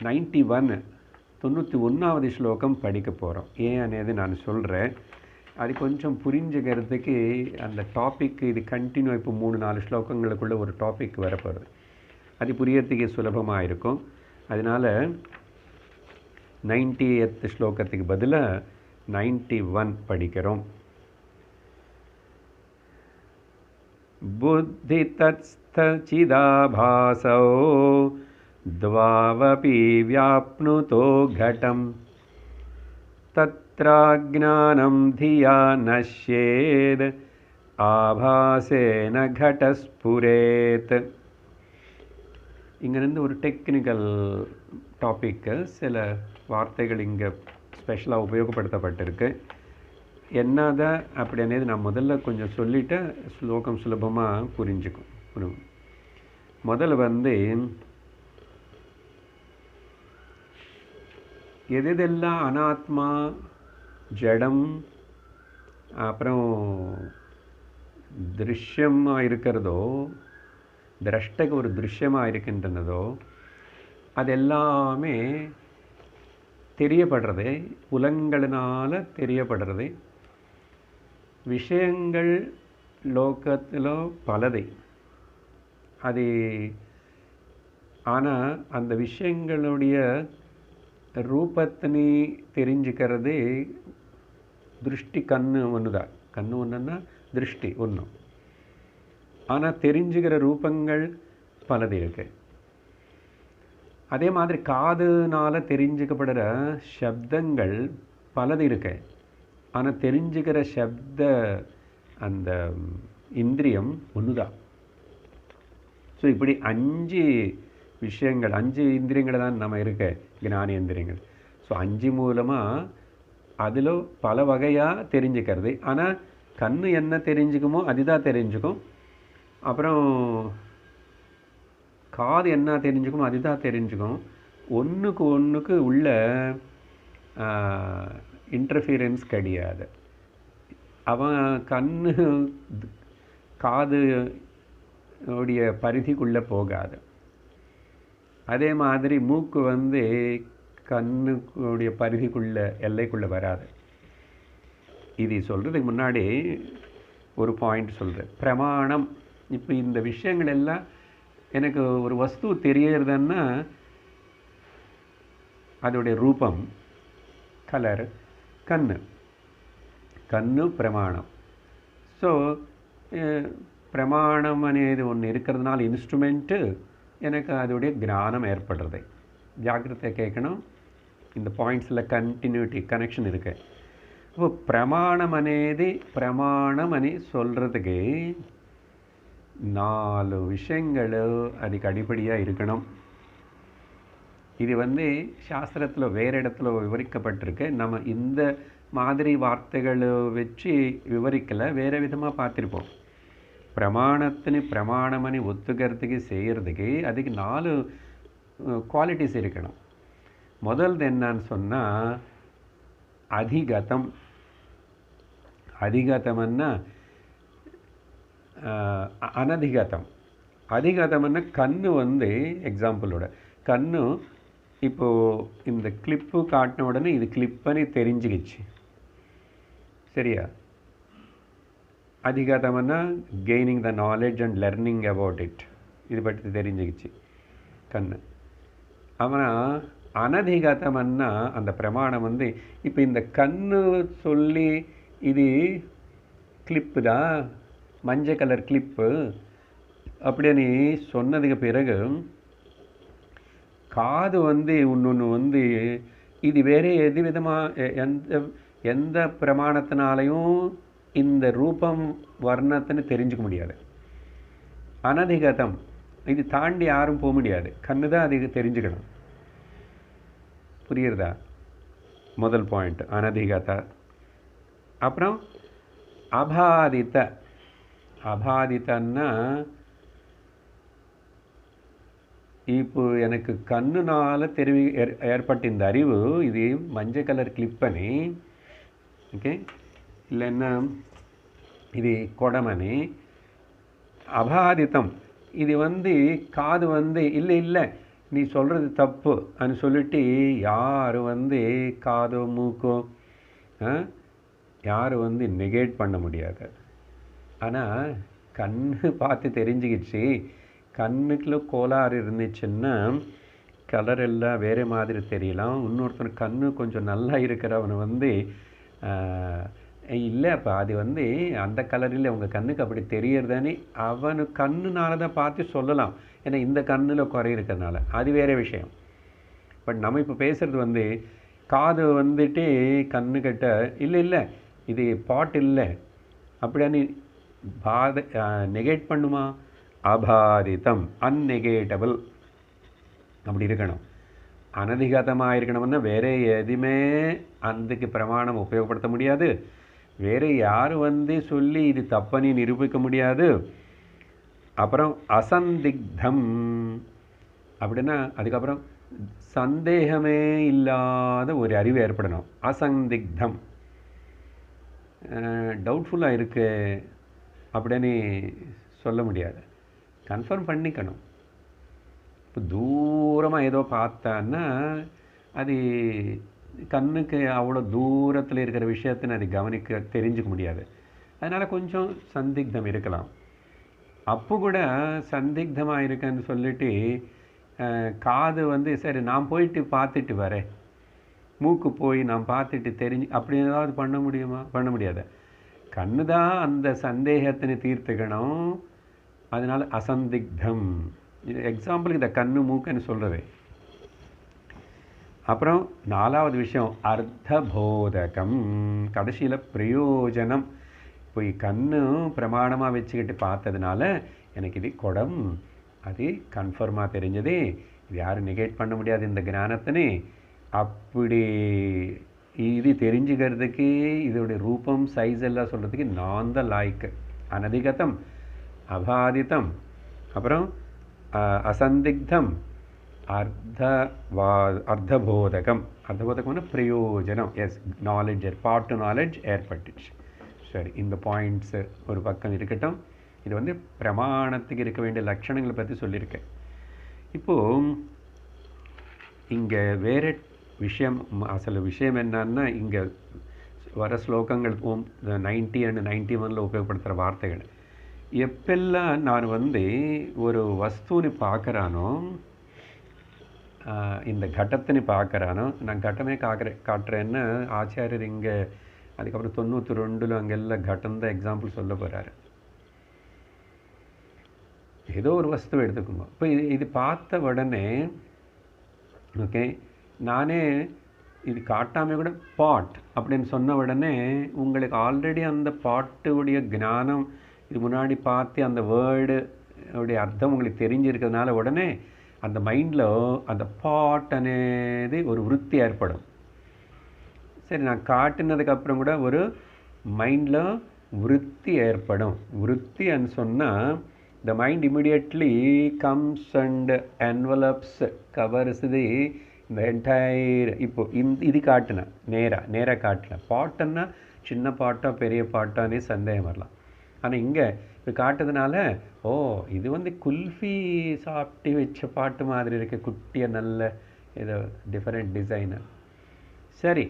91வது ஸ்லோகம் படிக்க போகிறோம். ஏன் అనేది நான் சொல்கிறேன். அது கொஞ்சம் புரிஞ்சுக்கிறதுக்கு அந்த டாபிக் இது கண்டினியூ, இப்போ 3-4 ஸ்லோகங்களுக்குள்ளே ஒரு டாபிக் வரப்போகிறது. அது புரியறதுக்கு சுலபமாக இருக்கும். அதனால் 90th ஸ்லோகத்துக்கு பதிலாக 91 படிக்கிறோம். புத்தி தத்ஸ்தசிதாபாசோ த்வாவபி வியாப்னுதோ கடம் தத்ராஜ்ஞானம் தியா நஷ்யேத் ஆபாசேன கடஸ்புரேத். இங்கேருந்து ஒரு டெக்னிக்கல் டாப்பிக்கு சில வார்த்தைகள் இங்கே ஸ்பெஷலாக உபயோகப்படுத்தப்பட்டிருக்கு. என்னதான் அப்படி అనేది நான் முதல்ல கொஞ்சம் சொல்லிவிட்டு ஸ்லோகம் சுலபமாக புரியும். முதல்ல வந்து எதெல்லாம் அனாத்மா, ஜடம், அப்புறம் திருஷ்யமாக இருக்கிறதோ, திரஷ்டக்கு ஒரு திருஷ்யமாக இருக்கின்றனதோ, அதெல்லாமே தெரியப்படுறது, புலன்களினால் தெரியப்படுறது. விஷயங்கள் லோகத்தில் பலது. அது ஆனால் அந்த விஷயங்களுடைய ரூபத்தினை தெரிஞ்சுக்கிறது திருஷ்டி. கண்ணு ஒன்று தான். கண்ணு ஒன்றுன்னா திருஷ்டி ஒன்று. ஆனால் தெரிஞ்சுக்கிற ரூபங்கள் பலது இருக்கு. அதே மாதிரி காதுனால் தெரிஞ்சுக்கப்படுற சப்தங்கள் பலது இருக்கு. ஆனால் தெரிஞ்சுக்கிற சப்த அந்த இந்திரியம் ஒன்று தான். ஸோ இப்படி 5 விஷயங்கள், 5 இந்திரியங்கள் தான் நம்ம இருக்க ஞானேந்திரியங்கள். ஸோ 5 மூலமாக அதில் பல வகையாக தெரிஞ்சுக்கிறது. ஆனால் கண்ணு என்ன தெரிஞ்சுக்குமோ அதுதான் தெரிஞ்சுக்கும். அப்புறம் காது என்ன தெரிஞ்சுக்குமோ அதுதான் தெரிஞ்சுக்கும். ஒன்றுக்கு உள்ள இன்டர்ஃபியரன்ஸ் கிடையாது. அவன் கண்ணு காது உடைய பரிதிக்குள்ளே போகாது. அதே மாதிரி மூக்கு வந்து கண்ணுடைய பரிதிக்குள்ள எல்லைக்குள்ளே வராது. இது சொல்கிறதுக்கு முன்னாடி ஒரு பாயிண்ட் சொல்கிறேன். பிரமாணம். இப்போ இந்த விஷயங்கள் எல்லாம் எனக்கு ஒரு வஸ்து தெரியறதுன்னா அதோடைய ரூபம், கலர், கண்ணு பிரமாணம். ஸோ பிரமாணம் అనేది ஒன்று இருக்கிறதுனால இன்ஸ்ட்ருமெண்ட்டு எனக்கு அதோடைய ஞானம் ஏற்படுறது. ஜாக்கிரதை கேட்கணும். இந்த பாயிண்ட்ஸில் கண்டினியூட்டி கனெக்ஷன் இருக்கு. இப்போ பிரமாணம் అనేది பிரமாணம் అని சொல்கிறதுக்கு 4 விஷயங்கள் அதுக்கு அடிப்படையாக இருக்கணும். இது வந்து சாஸ்திரத்தில் வேறு இடத்துல விவரிக்கப்பட்டிருக்கு. நம்ம இந்த மாதிரி வார்த்தைகள் வச்சு விவரிக்கலை, வேறு விதமாக பார்த்துருப்போம். பிரமாணத்தினு பிரமாணமனி ஒத்துக்கிறதுக்கு செய்கிறதுக்கு அதுக்கு 4 குவாலிட்டிஸ் இருக்கணும். முதல்து என்னன்னு சொன்னால் அதிகதம். அதிகதம்னா அனதிகதம். அதிகதம்னா கண்ணு வந்து எக்ஸாம்பிளோட கண்ணு இப்போது இந்த கிளிப்பு காட்டின உடனே இது கிளிப்புன்னு தெரிஞ்சுக்கிச்சு. சரியா? அதிகதம்னா gaining the knowledge and learning about it. இது பற்றி தெரிஞ்சுக்கிச்சு கண்ணு. ஆனால் அனதிகதம்னா அந்த பிரமாணம் வந்து இப்போ இந்த கண்ணு சொல்லி இது கிளிப்பு தான், மஞ்சள் கலர் கிளிப்பு அப்படின்னு சொன்னதுக்கு பிறகு காது வந்து இன்னொன்று வந்து இது வேறு எது விதமாக எந்த பிரமாணத்தினாலையும் இந்த ரூபம் வர்ணத்தின்னு தெரிஞ்சுக்க முடியாது. அனதிகதம். இது தாண்டி யாரும் போக முடியாது. கண்ணு தான் அதுக்கு தெரிஞ்சுக்கணும். புரியுறதா? முதல் பாயிண்ட் அனதிகத. அப்புறம் அபாதித. அபாதித்தன்னா இப்போ எனக்கு கண்ணுனால் ஏற்பட்ட இந்த அறிவு இது மஞ்சள் கலர் கிளிப்பனி, ஓகே, இல்லைன்னா இது கொடமணி. அபாதித்தம். இது வந்து காது வந்து இல்லை நீ சொல்கிறது தப்பு అని சொல்லிட்டு யார் வந்து காதோ மூக்கோ யார் வந்து நெகேட் பண்ண முடியாது. ஆனால் கண்ணு பார்த்து தெரிஞ்சுக்கிச்சு. கண்ணுக்குள்ள கோளாறு இருந்துச்சுன்னா கலர் எல்லாம் வேறு மாதிரி தெரியலாம். இன்னொருத்தன் கண்ணு கொஞ்சம் நல்லா இருக்கிறவனை வந்து இல்லைப்பா அது வந்து அந்த கலரில் உங்கள் கண்ணுக்கு அப்படி தெரியறதானே அவனு கண்ணுனால தான் பார்த்து சொல்லலாம். ஏன்னா இந்த கண்ணில் குறை இருக்கிறதுனால அது வேறு விஷயம். பட் நம்ம இப்போ பேசுகிறது வந்து காது வந்துட்டு கண்ணுக்கிட்ட இல்லை இது பாட் இல்லை அப்படின்னு நெகேட் பண்ணுமா? அபாதிதம், அன்னெகேட்டபிள் அப்படி இருக்கணும். அனதிகதமாக இருக்கணும்னா வேறு எதுவுமே அதுக்கு பிரமாணம் உபயோகப்படுத்த முடியாது. வேறு யாரும் சொல்லி இது தப்பனி நிரூபிக்க முடியாது. அப்புறம் அசந்திக்தம் அப்படின்னா அதுக்கப்புறம் சந்தேகமே இல்லாத ஒரு அறிவு ஏற்படணும். அசந்திக்தம், டவுட்ஃபுல்லாக இருக்கு அப்படின்னு சொல்ல முடியாது, கன்ஃபார்ம் பண்ணிக்கணும். இப்போ தூரமாக ஏதோ பார்த்தான்னா அது கண்ணுக்கு அவ்வளோ தூரத்தில் இருக்கிற விஷயத்தின்னு அது கவனிக்க தெரிஞ்சுக்க முடியாது. அதனால் கொஞ்சம் சந்திக்தம் இருக்கலாம். அப்போ கூட சந்திக்தமாக இருக்குன்னு சொல்லிட்டு காது சரி நான் போயிட்டு பார்த்துட்டு வரேன், மூக்கு போய் நான் பார்த்துட்டு தெரிஞ்சு அப்படி ஏதாவது பண்ண முடியுமா? பண்ண முடியாது. கண்ணு தான் அந்த சந்தேகத்தினை தீர்த்துக்கணும். அதனால் அசந்திக்தம். இது எக்ஸாம்பிளுக்கு இந்த கண்ணு மூக்குன்னு சொல்கிறது. அப்புறம் 4வது விஷயம் அர்த்தபோதகம், கடைசியில் பிரயோஜனம். இப்போ கண்ணு பிரமாணமாக வச்சுக்கிட்டு பார்த்ததுனால எனக்கு இது குடம், அது கன்ஃபார்மாக தெரிஞ்சது. இது யாரும் நெகேட் பண்ண முடியாது இந்த ஞானத்தினே. அப்படி இது தெரிஞ்சுக்கிறதுக்கு இதோடைய ரூபம் சைஸ் எல்லாம் சொல்கிறதுக்கு நான் தான் லாய்க்கு. அனதிகதம், அபாதிதம், அப்புறம் அசந்திக்தம், அர்த்தபோதகம். அர்த்தபோதகம்னா பிரயோஜனம். எஸ், நாலேஜ், பார்ட் நாலேஜ் ஏற்பட்டுச்சு. சரி, இந்த பாயிண்ட்ஸு ஒரு பக்கம் இருக்கட்டும். இது பிரமாணத்துக்கு இருக்க வேண்டிய லட்சணங்களை பற்றி சொல்லியிருக்கேன். இப்போது இங்கே வேறு விஷயம், அசல் விஷயம் என்னன்னா இங்கே வர ஸ்லோகங்கள் 90 and 91 உபயோகப்படுத்துகிற வார்த்தைகள். எப்பெல்லாம் நான் ஒரு வஸ்துன்னு பார்க்குறானோ, இந்த கட்டத்தின்னு பார்க்குறானோ, நான் கட்டமே காட்டுறேன்னு ஆச்சாரியர் இங்கே அதுக்கப்புறம் 92 அங்கெல்லாம் கட்டம் தான் எக்ஸாம்பிள் சொல்ல போகிறாரு. ஏதோ ஒரு வஸ்துவை எடுத்துக்கோங்க. இப்போ இது பார்த்த உடனே ஓகே, நானே இது காட்டாமல் கூட பாட் அப்படின்னு சொன்ன உடனே உங்களுக்கு ஆல்ரெடி அந்த பாட்டுடைய ஞானம் இது முன்னாடி பார்த்து அந்த வேர்டு உடைய அர்த்தம் உங்களுக்கு தெரிஞ்சிருக்கிறதுனால உடனே அந்த மைண்டில் அந்த பாட் అనేది ஒரு விருத்தி ஏற்படும். சரி, நான் காட்டினதுக்கப்புறம் கூட ஒரு மைண்டில் விருத்தி ஏற்படும். விருத்தின்னு சொன்னால் the mind immediately comes and envelops, covers the entire. இப்போ இது காட்டின நேராக காட்டின பாட்டுன்னா சின்ன பாட்டா பெரிய பாட்டானே சந்தேகம் வரலாம். ஆனால் இங்கே இப்போ காட்டுறதுனால ஓ இது குல்ஃபி சாப்பிட்டு வச்ச பாட்டு மாதிரி இருக்குது, குட்டியாக நல்ல ஏதோ டிஃப்ரெண்ட் டிசைனு. சரி,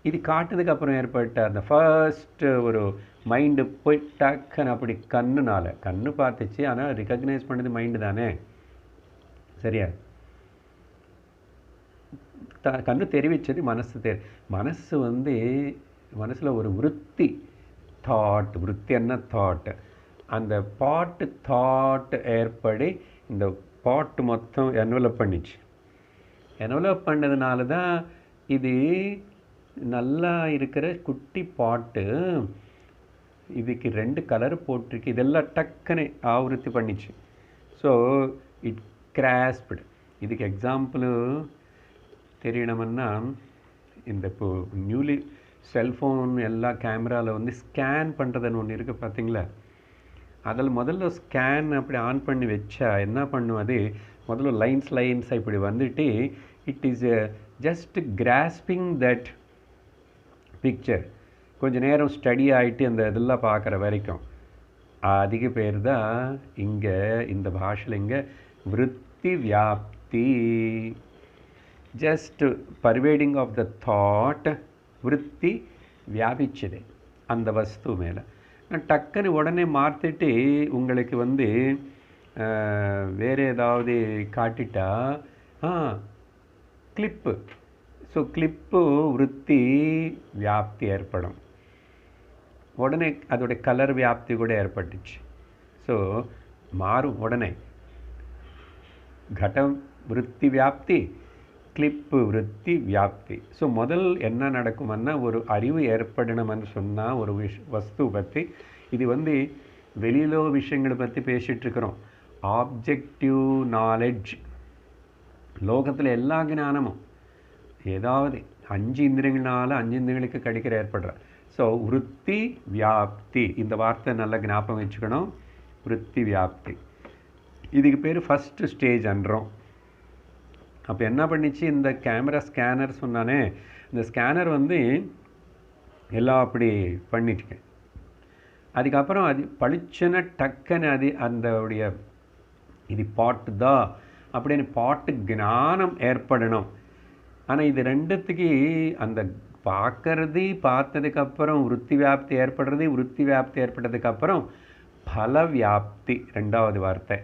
இது காட்டுறதுக்கப்புறம் ஏற்பட்ட அந்த ஃபர்ஸ்ட்டு ஒரு மைண்டு போய் டக்குன்னு அப்படி கண்ணு பார்த்துச்சு, ஆனால் ரிகக்னைஸ் பண்ணது மைண்டு தானே. சரியா? கண்ணு தெரிவிச்சது மனசு மனசில் ஒரு விருத்தி, விருத்தி என்ன தாட், அந்த தாட் ஏற்படி இந்த பாட்டு மொத்தம் என்வலப் பண்ணிச்சு. என்வலப் பண்ணதுனால தான் இது நல்லா இருக்கிற குட்டி பாட்டு இதுக்கு 2 கலர் போட்டிருக்கு. இதெல்லாம் டக்குன்னு ஆவருத்தி பண்ணிச்சு. So it grasped. இதுக்கு எக்ஸாம்பிள் தெரியணும்னா இந்த இப்போ நியூலி செல்ஃபோன் எல்லா கேமராவில் ஸ்கேன் பண்ணுறதுன்னு ஒன்று இருக்குது பார்த்தீங்களா? அதில் முதல்ல ஸ்கேன் அப்படி ஆன் பண்ணி வச்சா என்ன பண்ணும், அது முதல்ல லைன்ஸாக இப்படி வந்துட்டு it is just grasping that picture. கொஞ்சம் நேரம் ஸ்டடி ஆகிட்டு அந்த இதெல்லாம் பார்க்குற வரைக்கும் அதிக பேர் தான் இங்கே இந்த பாஷையில் இங்கே விருத்தி வியாப்தி, just pervading of the thought, விருத்தி வியாபிச்சது அந்த வஸ்து மேலே. டக்குன்னு உடனே மாற்றிட்டு உங்களுக்கு வேறு ஏதாவது காட்டிட்டா கிளிப்பு. ஸோ கிளிப்பு விருத்தி வியாப்தி ஏற்படும். உடனே அதோடைய கலர் வியாப்தி கூட ஏற்பட்டுச்சு. ஸோ மாறும் உடனே. கடம் விருத்தி வியாப்தி, கிளிப்பு விருத்தி வியாப்தி. ஸோ முதல் என்ன நடக்கும்னா ஒரு அறிவு ஏற்படணும்னு சொன்னால் ஒரு வஸ்து பற்றி இது வெளியிலோ விஷயங்களை பற்றி பேசிகிட்டு இருக்கிறோம். ஆப்ஜெக்டிவ் நாலெட்ஜ், லோகத்தில் எல்லா ஞானமும் ஏதாவது 5 இந்திரியங்களால் 5 இந்திரியங்களுக்கு கிடைக்கிற ஏற்படுற. ஸோ விருத்தி வியாப்தி, இந்த வார்த்தை நல்ல ஞாபகம் வச்சுக்கணும். விருத்தி வியாப்தி, இதுக்கு பேர் ஃபஸ்ட்டு ஸ்டேஜ் அன்றோம். அப்போ என்ன பண்ணிச்சு, இந்த கேமரா ஸ்கேனர் சொன்னானே, இந்த ஸ்கேனர் வந்து எல்லாம் அப்படி பண்ணிட்டுருக்கேன். அதுக்கப்புறம் அது பளிச்சுன்னு டக்குன்னு அது அந்தவுடைய இது பாட்டு தான் அப்படின்னு பாட்டு ஞானம் ஏற்படணும். ஆனால் இது ரெண்டுத்துக்கு அந்த பார்க்கறது, பார்த்ததுக்கப்புறம் விருத்தி வியாப்தி ஏற்படுறது, விருத்தி வியாப்தி ஏற்பட்டதுக்கப்புறம் பல வியாப்தி, ரெண்டாவது வார்த்தை.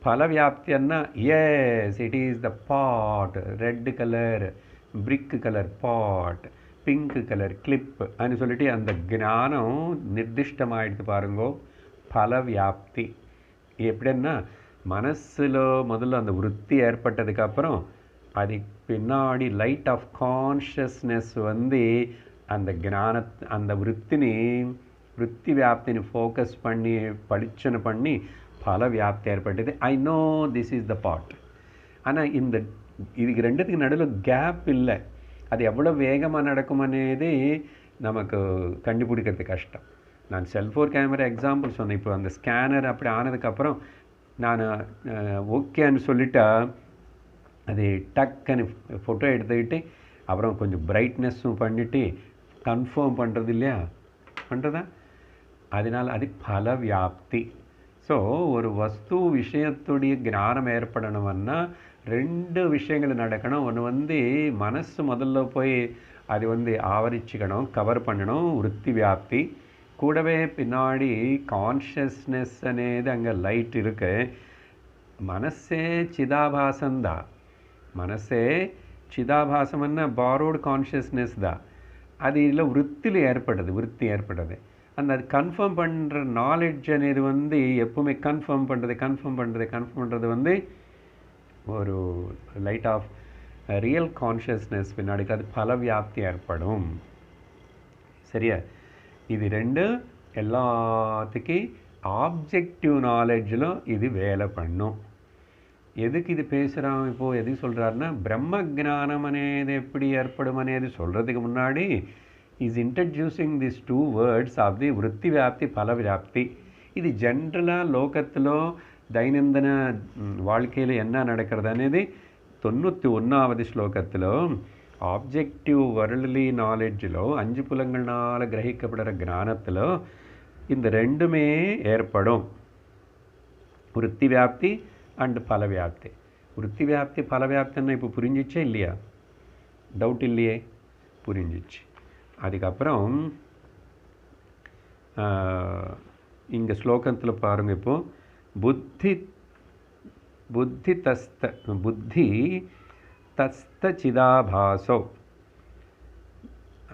பல வியாப்தின்னா yes it is the pot, red colour brick colour pot, pink colour clip அப்படின்னு சொல்லிட்டு அந்த ஞானம் நிர்திஷ்டமாயிடுது பாருங்கோ. பல வியாப்தி எப்படின்னா, மனசில் முதல்ல அந்த விருத்தி ஏற்பட்டதுக்கப்புறம் அதுக்கு பின்னாடி லைட் ஆஃப் கான்ஷியஸ்னஸ் வந்து அந்த அந்த விருத்தி வியாப்தினி ஃபோக்கஸ் பண்ணி பளிச்சனை பண்ணி பல வியாப்தி ஏற்பட்டது. I know this is the pot. ஆனால் இதுக்கு ரெண்டுத்துக்கு நடுவில் கேப் இல்லை. அது எவ்வளோ வேகமாக நடக்கும் అనేది நமக்கு கண்டுபிடிக்கிறது கஷ்டம். நான் செல்ஃபோன் கேமரா எக்ஸாம்பிள் சொன்னேன். இப்போ அந்த ஸ்கேனர் அப்படி ஆனதுக்கப்புறம் நான் ஓகேன்னு சொல்லிட்டா அது டக்குன்னு ஃபோட்டோ எடுத்துக்கிட்டு அப்புறம் கொஞ்சம் பிரைட்னஸும் பண்ணிவிட்டு கன்ஃபார்ம் பண்ணுறது இல்லையா, பண்ணுறதா. அதனால் அது பல வியாப்தி. ஸோ ஒரு வஸ்து விஷயத்துடைய ஞானம் ஏற்படணும்னா 2 விஷயங்கள் நடக்கணும். ஒன்று வந்து மனசு முதல்ல போய் அது வந்து ஆவரிச்சுக்கணும், கவர் பண்ணணும், விருத்தி வியாப்தி. கூடவே பின்னாடி கான்ஷியஸ்னஸ் అనేది அங்கே லைட் இருக்கு. மனசே சிதாபாசந்தான். மனசே சிதாபாசம்னா பாரோடு கான்ஷியஸ்னஸ் தான். அது இதில் விருத்தியில் விருத்தி ஏற்படுது. அந்த அது கன்ஃபார்ம் பண்ணுற நாலெட்ஜ் అనేది வந்து எப்பவுமே கன்ஃபார்ம் பண்ணுறது வந்து ஒரு லைட் ஆஃப் ரியல் கான்ஷியஸ்னஸ் பின்னாடி அது பல வியாப்தி ஏற்படும். சரியா? இது 2 எல்லாத்துக்கும் ஆப்ஜெக்டிவ் நாலெட்ஜில் இது வேலை பண்ணும். எதுக்கு இது பேசுகிறான் இப்போது, எதுக்கு சொல்கிறாருன்னா, பிரம்ம ஜானம் అనేది எப்படி ஏற்படும் అనేది சொல்கிறதுக்கு முன்னாடி is introducing this 2 words of the விருத்தி வியாப்தி பல வியாப்தி. இது ஜென்ரலாக லோகத்தில் தைனந்தன வாழ்க்கையில் என்ன நடக்கிறது అనేది 91வது ஸ்லோகத்தில் ஆப்ஜெக்டிவ் வர்ல்ட்லி நாலெட்ஜில் 5 புலங்கள்னால் கிரகிக்கப்படுற ஞானத்தில் இந்த ரெண்டுமே ஏற்படும். விருத்தி வியாப்தி அண்ட் பல வியாப்தி. விருத்தி வியாப்தி பல வியாப்தின்னா இப்போ புரிஞ்சிச்சே இல்லையா? டவுட் இல்லையே, புரிஞ்சிச்சு. அதுக்கப்புறம் இங்கே ஸ்லோகத்தில் பாருங்கள். இப்போது புத்தி தஸ்த சிதாபாசோ,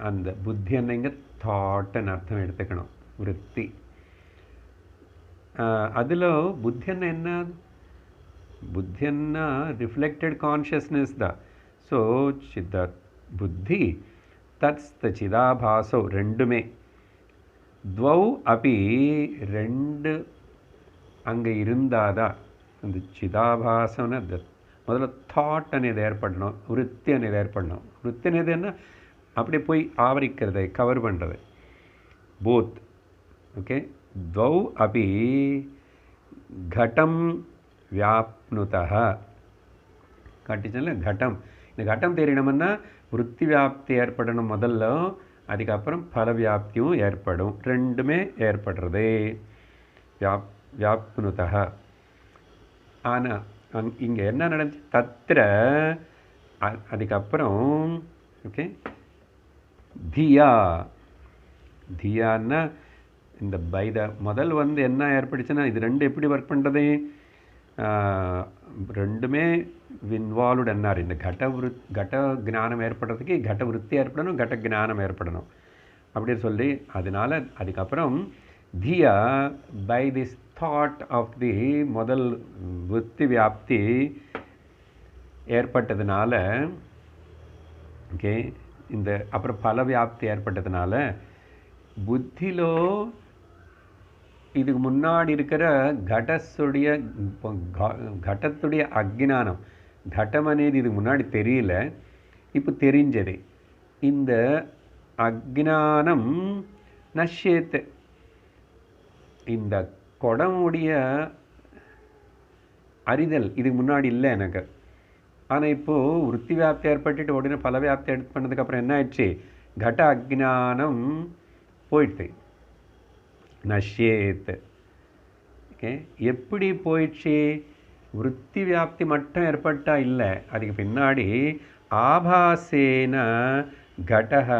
அந்த புத்தி என்ன இங்கே தாட்னு அர்த்தம் எடுத்துக்கணும். விருத்தி அதில் புத்தி என்ன ரிஃப்ளெக்டட் கான்ஷியஸ்னஸ் தான். ஸோ புத்தி தத்ஸ்த சிதாபாசோ ரெண்டுமே. துவௌ அபி ரெண்டு அங்கே இருந்தாதான் அந்த சிதாபாசம்னா முதல்ல தாட் అనేది ஏற்படணும், விருத்தி అనేది ஏற்படணும். விருத்தி అనేది என்ன, அப்படியே போய் ஆவரிக்கிறது, கவர் பண்ணுறது. Both okay. துவௌ அபி கடம் வியாப்னுதः. காட்டிச்சல கட்டம். இந்த கட்டம் தெரியணும்னா விருத்தி வியாப்தி ஏற்படணும் முதல்ல, அதுக்கப்புறம் பல வியாப்தியும் ஏற்படும். ரெண்டுமே ஏற்படுறது வியாப்னுதः. ஆனால் இங்கே என்ன நடந்துச்சு, தத்திர அதுக்கப்புறம் ஓகே தியான்னா இந்த பைத முதல் வந்து என்ன ஏற்படுச்சுன்னா, இது ரெண்டு எப்படி ஒர்க் பண்ணுறது, ரெண்டுமே இன்வால்வ்டு என்னார். இந்த கட்ட ஞானம் ஏற்படுறதுக்கு கட்ட விருத்தி ஏற்படணும், கட்ட ஞானம் ஏற்படணும் அப்படின்னு சொல்லி, அதனால் அதுக்கப்புறம் தியா by this thought of the முதல் விருத்தி வியாப்தி ஏற்பட்டதுனால ஓகே, இந்த அப்புறம் பல வியாப்தி ஏற்பட்டதுனால புத்திலோ இதுக்கு முன்னாடி இருக்கிற கடத்துடைய அக்ஞானம், கடம் అనేది இதுக்கு முன்னாடி தெரியல, இப்போ தெரிஞ்சது. இந்த அக்ஞானம் நஷ்யேத், இந்த குடமுடைய அறிதல் இதுக்கு முன்னாடி இல்லை எனக்கு. ஆனால் இப்போது விற்பி வியாப்தி ஏற்பட்டுட்டு உடனே பல வியாப்தி எடுத்து பண்ணதுக்கப்புறம் என்ன ஆயிடுச்சு, கட அக்ஞானம் போயிடுது, நஷ்யேத். ஓகே, எப்படி போயிடுச்சு? விற்பி வியாப்தி மட்டும் ஏற்பட்டா இல்லை, அதுக்கு பின்னாடி ஆபாசேன கடக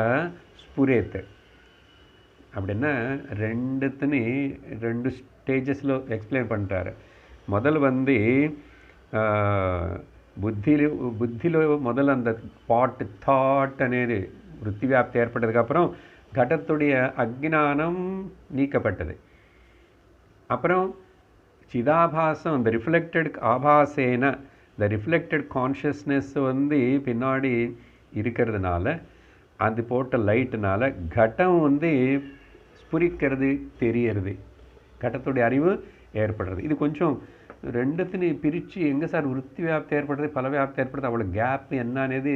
ஸ்புரேத். அப்படின்னா ரெண்டு ஸ்டேஜஸில் எக்ஸ்பிளைன் பண்ணுறாரு. முதல் வந்து புத்தியில் முதல்ல அந்த தாட் అనేది விற்பி வியாப்தி ஏற்பட்டதுக்கப்புறம் கடத்துடைய அக்ஞானம் நீக்கப்பட்டது. அப்புறம் சிதாபாசம், இந்த ரிஃப்ளெக்டட் ஆபாசேன, இந்த ரிஃப்ளெக்டட் கான்ஷியஸ்னஸ் வந்து பின்னாடி இருக்கிறதுனால, அது போட்ட லைட்டுனால கட்டம் வந்து ஸ்புரிக்கிறது, தெரியறது, கட்டத்துடைய அறிவு ஏற்படுறது. இது கொஞ்சம் ரெண்டுத்தையும் பிரித்து எங்கே சார் விற்பி வியாப்தி ஏற்படுறது, பல வியாப்தி ஏற்படுறது, அவ்வளோ கேப் என்னఅనేది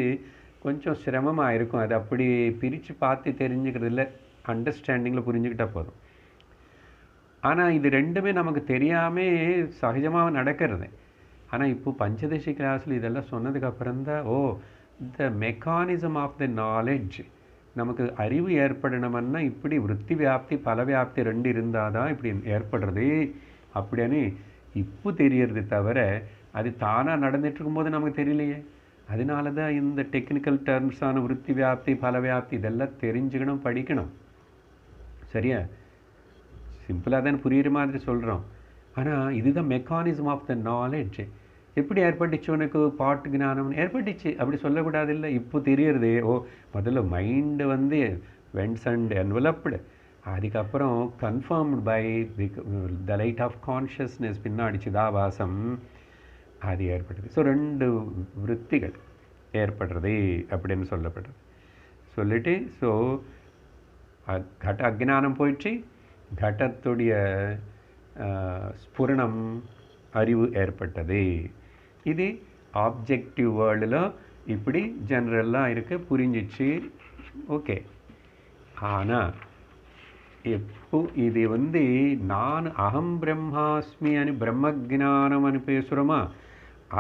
கொஞ்சம் சிரமமாக இருக்கும். அது அப்படி பிரித்து பார்த்து தெரிஞ்சுக்கிறது இல்லை, அண்டர்ஸ்டாண்டிங்கில் புரிஞ்சுக்கிட்டால் போதும். ஆனால் இது ரெண்டுமே நமக்கு தெரியாமல் சகஜமாக நடக்கிறது. ஆனால் இப்போ பஞ்சதசி கிளாஸில் இதெல்லாம் சொன்னதுக்கப்புறம் தான், oh, the mechanism of the knowledge, நமக்கு அறிவு ஏற்படணும்னா இப்படி விற்பி வியாப்தி பல வியாப்தி ரெண்டு இருந்தால் தான் இப்படி ஏற்படுறது அப்படின்னு இப்போ தெரியறது. தவிர அது தானாக நடந்துட்டு இருக்கும்போது நமக்கு தெரியலையே. அதனால தான் இந்த டெக்னிக்கல் டேர்ம்ஸான விற்பி வியாப்தி பல வியாப்தி இதெல்லாம் தெரிஞ்சுக்கணும், படிக்கணும். சரியா? சிம்பிளாக தானே புரியுற மாதிரி சொல்கிறோம். ஆனால் இதுதான் மெக்கானிசம் ஆஃப் த நாலேஜ். எப்படி ஏற்பட்டுச்சு உனக்கு பாட்டு ஞானம் ஏற்பட்டுச்சு அப்படி சொல்லக்கூடாது. இல்லை, இப்போ தெரியறது. ஓ, முதல்ல மைண்டு வந்து வென்ஸ் அண்ட் என்வலப்டு, அதுக்கப்புறம் confirmed by the light of consciousness, பின்னாடி சிதாபாசம் அது ஏற்படுது. ஸோ ரெண்டு விற்த்திகள் ஏற்படுறது அப்படின்னு சொல்லப்படுறது. சொல்லிட்டு ஸோ கட அக்ஞானம் போயிடுச்சு, கடத்துடைய ஸ்புரணம் அறிவு ஏற்பட்டது. இது ஆப்ஜெக்டிவ் வேர்ல்டில் இப்படி ஜென்ரலாக இருக்க புரிஞ்சிச்சு. ஓகே. ஆனால் எப்போ இது வந்து நான் அகம் பிரம்மாஸ்மி అని பிரம்மஜானம் అని பேசுகிறோமா,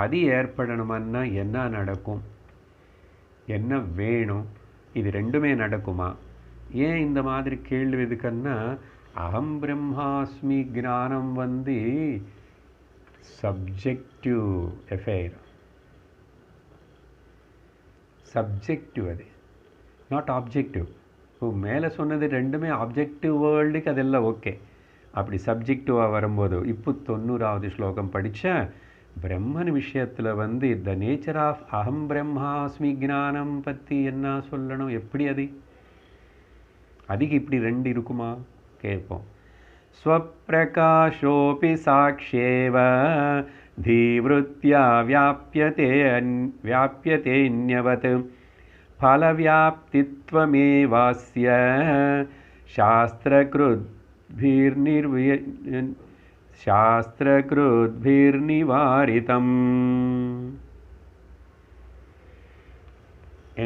அது ஏற்படணுமன்னா என்ன நடக்கும், என்ன வேணும், இது ரெண்டுமே நடக்குமா? ஏன் இந்த மாதிரி கேள்வி எதுக்குன்னா, அகம் பிரம்மாஸ்மி ஞானம் வந்து சப்ஜெக்டிவ் எஃபேர், சப்ஜெக்டிவ், அது நாட் ஆப்ஜெக்டிவ். இப்போ மேலே சொன்னது ரெண்டுமே ஆப்ஜெக்டிவ் வேர்ல்டுக்கு அதெல்லாம் ஓகே. அப்படி சப்ஜெக்டிவாக வரும்போது இப்போ 90வது ஸ்லோகம் படித்தா பிரம்மன் விஷயத்தில் வந்து த நேச்சர் ஆஃப் அகம் பிரம்மாஸ்மி ஞானம் பற்றி என்ன சொல்லணும், எப்படி அதுக்கு இப்படி ரெண்டு இருக்குமா கேட்போம். ஸ்வப்பிரகாஷோபி சாக்ஷேவ தீவ்ருத்யா வியாப்யதேன்யவத் ஃபலவியாப்தித்வமேவாஸ்ய சாஸ்திரக்ருத்பிர்நிவாரிதம்.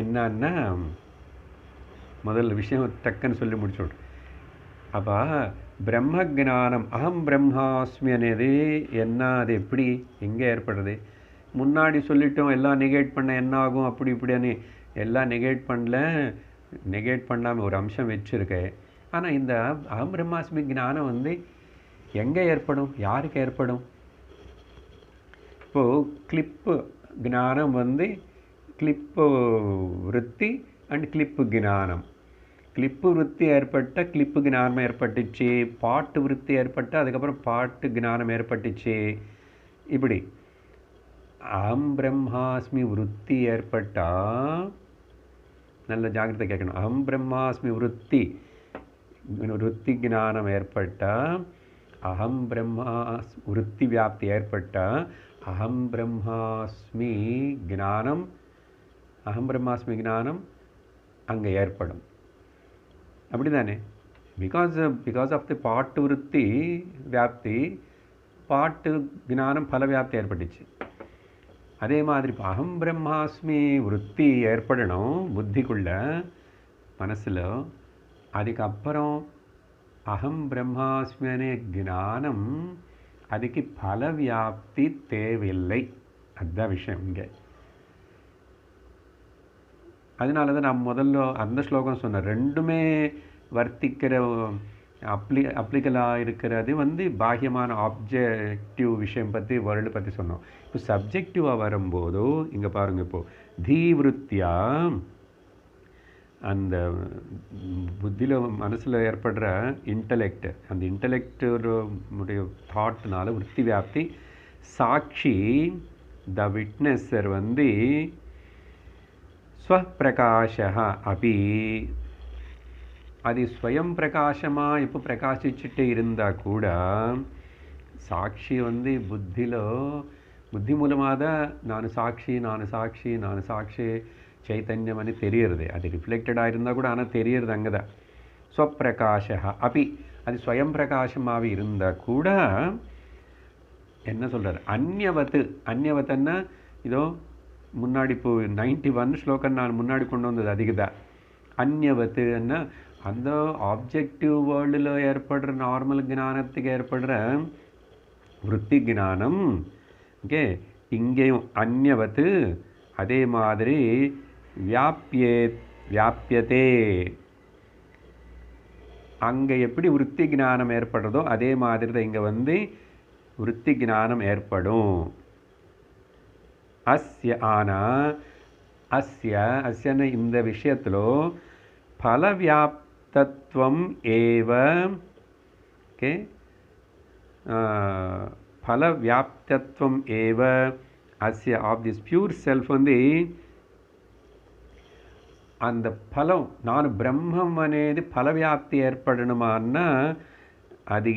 என்னன்னா முதல்ல விஷயம் டக்குன்னு சொல்லி முடிச்சுடு. அப்போ பிரம்மஜானம் அகம் பிரம்மாஸ்மி అనేది என்ன, அது எப்படி எங்கே ஏற்படுறது? முன்னாடி சொல்லிட்டோம் எல்லாம் நெகேட் பண்ண என்ன ஆகும் அப்படி இப்படின்னு. எல்லாம் நெகேட் பண்ணாமல் ஒரு அம்சம் வச்சுருக்கேன். ஆனால் இந்த அகம் பிரம்மாஸ்மி ஞானம் வந்து எங்கே ஏற்படும், யாருக்கு ஏற்படும்? இப்போது கிளிப்பு ஞானம் வந்து கிளிப்பு விருத்தி அண்ட் கிளிப்பு ஞானம். கிளிப்பு விருத்தி ஏற்பட்ட கிளிப்பு ஞானம் ஏற்பட்டுச்சு, பாட்டு விருத்தி ஏற்பட்ட அதுக்கப்புறம் பாட்டு ஞானம் ஏற்பட்டுச்சு. இப்படி அகம் பிரம்மாஸ்மி விருத்தி ஏற்பட்டால் நல்ல ஜாகிரதை கேட்கணும். அகம் பிரம்மாஸ்மி விருத்தி ஞானம் ஏற்பட்டால், அகம் விருத்தி வியாப்தி ஏற்பட்டால் அகம் பிரம்மாஸ்மி ஞானம் அங்கே ஏற்படும். அப்படி தானே? బికాజ్ ఆఫ్ ది పాట్ వృత్తి వ్యాప్తి பாட்டு ஞானம் பல வியாப்தி ஏற்பட்டுச்சு. அதே மாதிரி அகம் பிரம்மாஸ்மி விற்பி ஏற்படணும் புத்திக்குள்ள மனசில். அதுக்கப்புறம் அகம் பிரம்மாஸ்மி அనే ஞானம் அதுக்கு பல வியாப்தி தேவையில்லை. அதுதான் விஷயம் இங்கே. அதனால தான் நான் முதல்ல அந்த ஸ்லோகம் சொன்னேன். ரெண்டுமே வர்த்திக்கிற அப்ளிகலாக இருக்கிறது பாஹ்யமான ஆப்ஜெக்டிவ் விஷயம் பற்றி வேர்ல்டு பற்றி சொன்னோம். இப்போ சப்ஜெக்டிவாக வரும்போது இங்கே பாருங்கள், இப்போது தீவிருத்தியா அந்த புத்தியில் மனசில் ஏற்படுற இன்டலெக்ட், அந்த இன்டலெக்டுடைய தாட்னால விற்பி வியாப்தி சாட்சி த விட்னஸர் ஸ்வப்பிரகாஷ அபி அது ஸ்வயம் பிரகாசமாக இப்போ பிரகாசிச்சுட்டு இருந்தால் கூட சாட்சி புத்தி மூலமாக தான் நான் சாட்சி சைத்தன்யம் అని தெரியுறது. அது ரிஃப்ளெக்டடாக இருந்தால் கூட ஆனால் தெரியுறது அங்கே தான். ஸ்வப்பிரகாஷ அப்படி அது ஸ்வயம் பிரகாசமாக இருந்தால் கூட என்ன சொல்கிறார், அந்நியவத்துன்னா இதோ முன்னாடி இப்போ 91 ஸ்லோகம் நான் முன்னாடி கொண்டு வந்தது அதுக்கு தான். அந்நியவத்துன்னா அந்த ஆப்ஜெக்டிவ் வேர்ல்டில் ஏற்படுற நார்மல் ஞானத்துக்கு ஏற்படுற விற்பி ஞானம் ஓகே இங்கேயும் அந்நியவத்து அதே மாதிரி வியாபியதே. அங்கே எப்படி விற்பி ஞானம் ஏற்படுறதோ அதே மாதிரி தான் இங்கே விற்பி ஞானம் ஏற்படும். அஸ்யன்னு இந்த விஷயத்தில் பலவியாப்தத்வம் ஏவ ஓகே பலவியாப்தத்வம் ஏவ அஸ்ய ஆஃப் திஸ் பியூர் செல்ஃப் அந்த பலம் நான் பிரம்மம் అనేది பலவியாப்தி ஏற்படணுமான்னா அது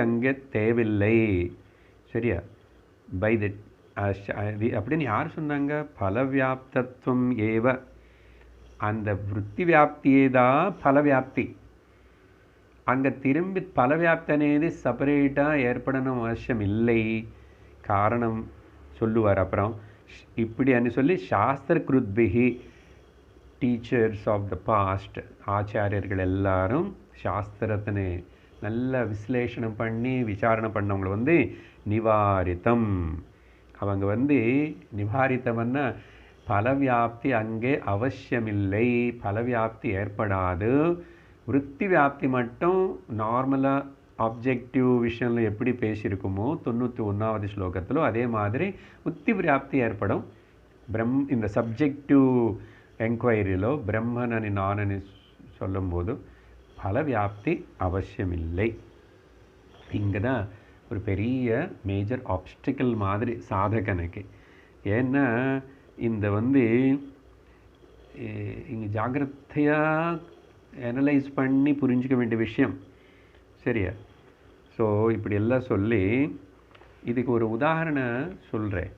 அங்கே தேவையில்லை. சரியா? பை தட் அப்படின்னு யார் சொன்னாங்க? பலவியாப்தத்வம் ஏவ அந்த விற்பி வியாப்தியே தான் பலவியாப்தி. அங்கே திரும்பி பலவியாப்தி అనేది செப்பரேட்டாக ஏற்படணும் அவசியம் இல்லை. காரணம் சொல்லுவார் அப்புறம் இப்படி అని சொல்லி சாஸ்திர கிருத்பிகி டீச்சர்ஸ் ஆஃப் த பாஸ்ட் ஆச்சாரியர்கள் எல்லாரும் சாஸ்திரத்தினை நல்ல விஸ்லேஷனம் பண்ணி விசாரணை பண்ணவங்களை நிவாரித்தம். அவங்க நிவாரித்தம்னா பலவியாப்தி அங்கே அவசியமில்லை, பலவியாப்தி ஏற்படாது. விற்பி வியாப்தி மட்டும் நார்மலாக ஆப்ஜெக்டிவ் விஷயம்ல எப்படி பேசியிருக்குமோ 91வது ஸ்லோகத்தில் அதே மாதிரி விற்பி வியாப்தி ஏற்படும். இந்த சப்ஜெக்டிவ் என்கொயரியில் பிரம்மனனி நானனி சொல்லும்போது பலவியாப்தி அவசியமில்லை. இங்கே தான் ஒரு பெரிய மேஜர் ஆப்ஸ்டிக்கல் மாதிரி சாதகனுக்கு. ஏன்னா இந்த இங்கே ஜாகிரதையாக அனலைஸ் பண்ணி புரிஞ்சிக்க வேண்டிய விஷயம். சரியா? ஸோ இப்படி எல்லாம் சொல்லி இதுக்கு ஒரு உதாரணம் சொல்கிறேன்.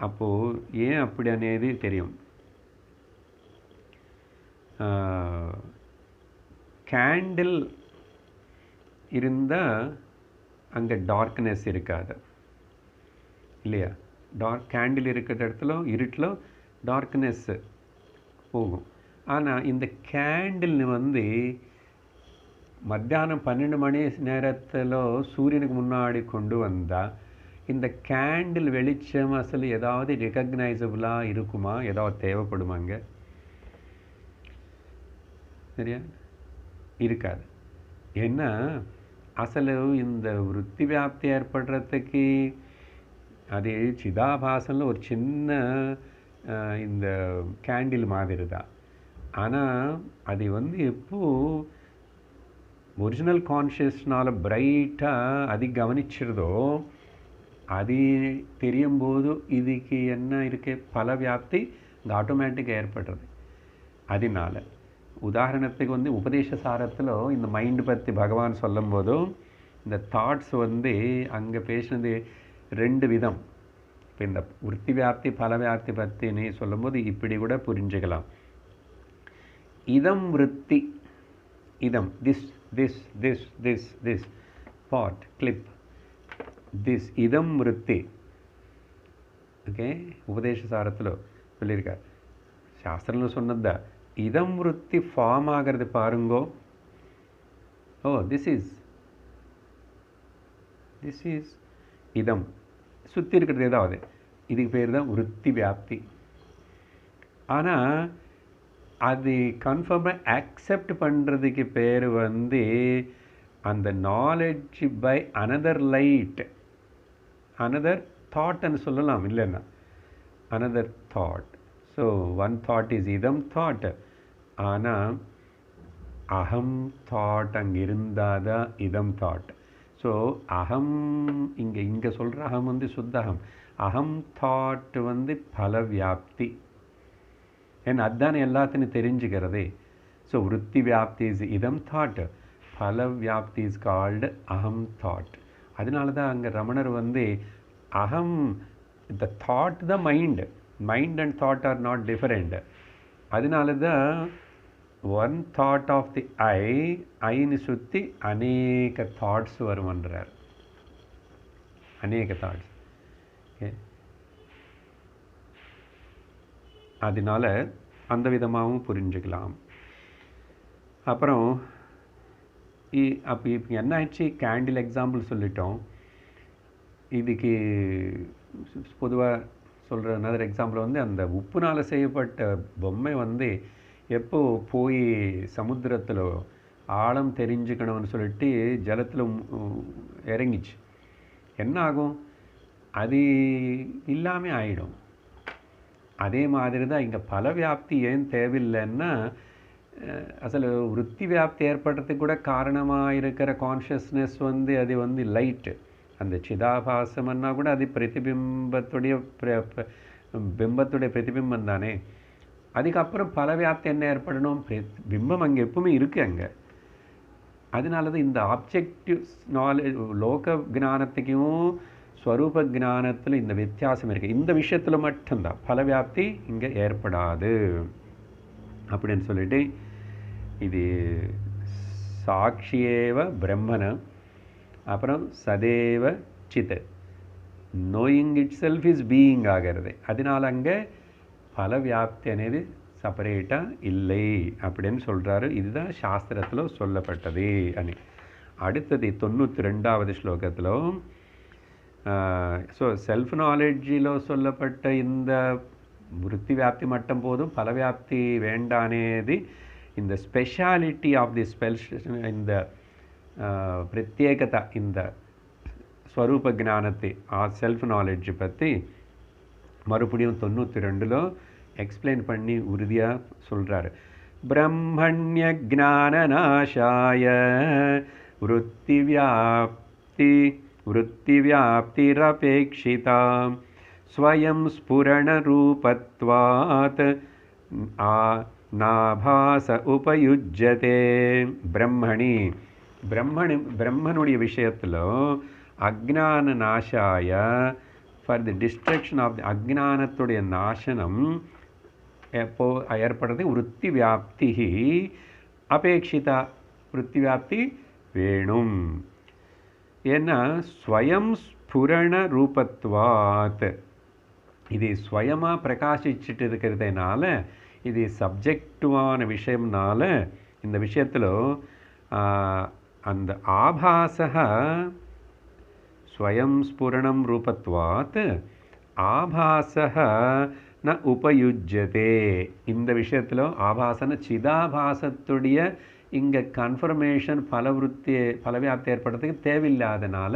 அப்போது ஏன் அப்படி అనేది தெரியும். கேண்டில் இருந்தால் அங்கே டார்க்னஸ் இருக்காது இல்லையா? கேண்டில் இருக்கிற இடத்துல இருட்டில் டார்க்னஸ் போகும். ஆனால் இந்த கேண்டில் மத்தியானம் 12 மணி நேரத்தில் சூரியனுக்கு முன்னாடி கொண்டு வந்தால் இந்த கேண்டில் வெளிச்சம் அசல் ஏதாவது ரெகக்னைசபிளாக இருக்குமா? ஏதாவது தேவைப்படுமாங்க? சரியா? இருக்காது. ஏன்னா అసలు இந்த விற்பி வியாப்தி ஏற்படுறதுக்கு அது சிதாபாசனில் ஒரு சின்ன இந்த கேண்டில் மாதிரி தான். ஆனால் அது எப்போ ஒரிஜினல் கான்ஷியஸ்னால் பிரைட்டாக அது கவனிச்சிருதோ அது தெரியும்போது இதுக்கு என்ன இருக்கு பல வியாப்தி இந்த ஆட்டோமேட்டிக்காக ஏற்படுறது. அதனால உதாரணத்துக்கு உபதேச சாரத்தில் இந்த மைண்டு பற்றி பகவான் சொல்லும் போதும் இந்த தாட்ஸ் அங்கே பேசினது 2 விதம். இப்போ இந்த விற்பி வியாப்தி பல வியாப்தி பற்றின்னு சொல்லும்போது இப்படி கூட புரிஞ்சுக்கலாம். இதம் விற்பி, இதம் this this pot, clip, this idam vritti. Okay, உபதேச சாரத்தில் சொல்லியிருக்கார். சாஸ்திரம்னு சொன்னதா இதம் விருத்தி ஃபார்ம் ஆகிறது பாருங்கோ. ஓ, திஸ் இஸ் இதம் சுற்றி இருக்கிறது ஏதாவது, இதுக்கு பேர் தான் விருத்தி வியாப்தி. ஆனால் அது கன்ஃபார்மாக அக்செப்ட் பண்ணுறதுக்கு பேர் வந்து அந்த knowledge by another light, another தாட்னு சொல்லலாம், இல்லைன்னா another thought. So one thought is இதம் தாட். ஆனால் அகம் தாட் அங்கே இருந்தால் தான் இதம் தாட். ஸோ அகம் இங்கே சொல்கிற அகம் வந்து சுத்த அகம். அகம் தாட் வந்து பல வியாப்தி. ஏன்னா அதுதான் எல்லாத்தையும் தெரிஞ்சுக்கிறதே. ஸோ விருத்தி வியாப்தி இஸ் இதம் தாட், பல வியாப்தி இஸ் கால்டு அகம் தாட். அதனால தான் அங்கே ரமணர் வந்து அகம், the thought the mind and thought are not different. அதனால தான் ஒன் தாட் ஆஃப் தி ஐன்னு சுற்றி அநேக தாட்ஸ் வருமன்றார். அநேக தாட்ஸ். ஓகே, அதனால அந்த விதமாகவும் புரிஞ்சுக்கலாம். அப்புறம் அப்போ இப்போ என்ன ஆயிடுச்சு, கேண்டில் எக்ஸாம்பிள் சொல்லிட்டோம். இதுக்கு பொதுவாக சொல்கிற another எக்ஸாம்பிள் வந்து அந்த உப்புனால் செய்யப்பட்ட பொம்மை வந்து எப்போ போய் சமுத்திரத்தில் ஆழம் தெரிஞ்சுக்கணும்னு சொல்லிட்டு ஜலத்தில் இறங்கிச்சு, என்ன ஆகும், அது இல்லாமல் ஆகிடும். அதே மாதிரி தான் இங்கே பல வியாப்தி ஏன் தேவையில்லைன்னா, அசలు விருத்தி வியாப்தி ஏற்படுறதுக்கு கூட காரணமாக இருக்கிற கான்ஷியஸ்னஸ் வந்து அது வந்து லைட்டு. அந்த சிதாபாசம்னா கூட அது பிரதிபிம்பத்துடைய பிரதிபிம்பம் தானே. அதுக்கப்புறம் பல வியாப்தி என்ன ஏற்படணும், பிம்பம் அங்கே எப்பவுமே இருக்குது அங்கே. அதனால தான் இந்த ஆப்ஜெக்டிவ் நாலேஜ் லோக ஞானத்துக்கும் ஸ்வரூப ஞானத்தில் இந்த வித்தியாசம் இருக்குது. இந்த விஷயத்தில் மட்டும்தான் பல வியாப்தி இங்கே ஏற்படாது அப்படின்னு சொல்லிட்டு, இது சாட்சியேவ பிரம்மன, அப்புறம் சதேவ சித், knowing itself is being ஆகிறது. அதனால் அங்கே பல வியாப்தி అనేది செப்பரேட்டாக இல்லை அப்படின்னு சொல்கிறாரு. இதுதான் சாஸ்திரத்தில் சொல்லப்பட்டது అని. அடுத்தது 92வது ஸ்லோகத்தில் ஸோ செல்ஃப் நாலேஜில் சொல்லப்பட்ட இந்த விருத்தி வியாப்தி மட்டும் போதும், பல வியாப்தி வேண்டானேது இந்த ஸ்பெஷாலிட்டி ஆஃப் தி இந்த பிரத்யேகத இந்த ஸ்வரூப ஞானத்தை செல்ஃப் நாலேஜ் பற்றி மறுபடியும் 92ல் எக்ஸ்பிளைன் பண்ணி உறுதியாக சொல்கிறாரு. பிரம்மண்ய ஞானநாசாய விருத்தி வியாப்திரபேக்ஷிதா ஸ்வயம் ஸ்புரணரூபத்வாத் நாபாச உபயுஜ்யதே. பிரம்மனுடைய விஷயத்தில் அஜ்ஞான நாசாய, for the destruction of the அஜ்ஞானத்துடைய நாசனம் எப்போ ஏற்படுறது, விருத்தி வியாப்தி அபேட்சிதா, விருத்தி வியாப்தி வேணும். ஏன்னா ஸ்வயம் ஸ்புரண ரூபத்வாத், இது ஸ்வயமாக பிரகாசிச்சுட்டு இருக்கிறதுனால, இது சப்ஜெக்டிவான விஷயம்னால இந்த விஷயத்தில் அந்த ஆபாசக ஸ்வயம் ஸ்புரணம் ரூபத்வாத் ஆபாசக ந உபயுஜ்யதே. இந்த விஷயத்தில் ஆபாசன சிதாபாசத்துடைய இங்கே கன்ஃபர்மேஷன் பல வியாப்தி ஏற்படுறதுக்கு தேவையில்லாதனால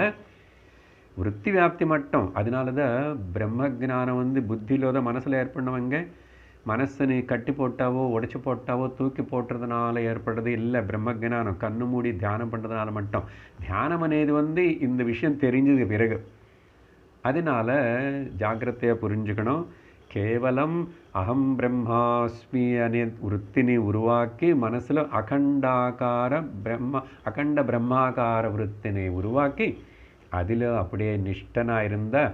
விருத்தி வியாப்தி மட்டும். அதனால தான் பிரம்ம ஜானம் வந்து புத்தியில் தான் மனசில் ஏற்படணுவங்க. மனசனை கட்டி போட்டாவோ உடைச்சி போட்டாவோ தூக்கி போட்டுறதுனால ஏற்படுறது இல்லை. பிரம்ம ஜானம் கண்ணு மூடி தியானம் பண்ணுறதுனால மட்டும். தியானம் అనేది வந்து இந்த விஷயம் தெரிஞ்சது பிறகு. அதனால் ஜாக்கிரதையாக புரிஞ்சுக்கணும். கேவலம் அகம் பிரம்மாஸ்மி அనే விருத்தினை உருவாக்கி மனசில் அகண்ட பிரம்மாகார விருத்தினை உருவாக்கி அதில் அப்படியே நிஷ்டனாக இருந்தால்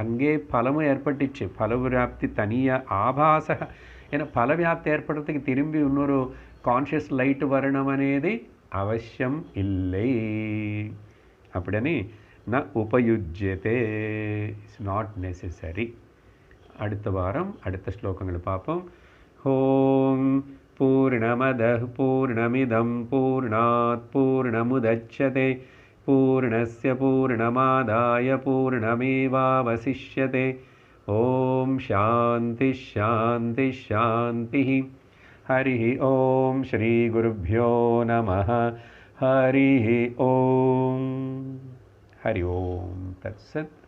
அங்கே பலமும் ஏற்பட்டுச்சு. பல வியாப்தி தனியாக ஆபாச. ஏன்னா பல வியாப்தி ஏற்படுறதுக்கு திரும்பி இன்னொரு கான்ஷியஸ் லைட் வரணும் అనేది அவசியம் இல்லை அப்படினே ந உபயுஜ்யதே, இட்ஸ் நாட் நெசசரி. அடுத்த வாரம் அடுத்த ஸ்லோகங்களை பார்ப்போம். ஓம் பூர்ணமதః பூர்ணமிதம் பூர்ணாத் பூர்ணமுதச்யதே பூர்ணஸ்ய பூர்ணமாதாய பூர்ணமேவாவசிஷ்யதே. ஓம் சாந்தி ஷாந்தி ஷாந்தி. ஹரி ஓம் ஸ்ரீ குருभ्यो நமः. ஹரி ஓம். ஹரி ஓம் தத்சத்.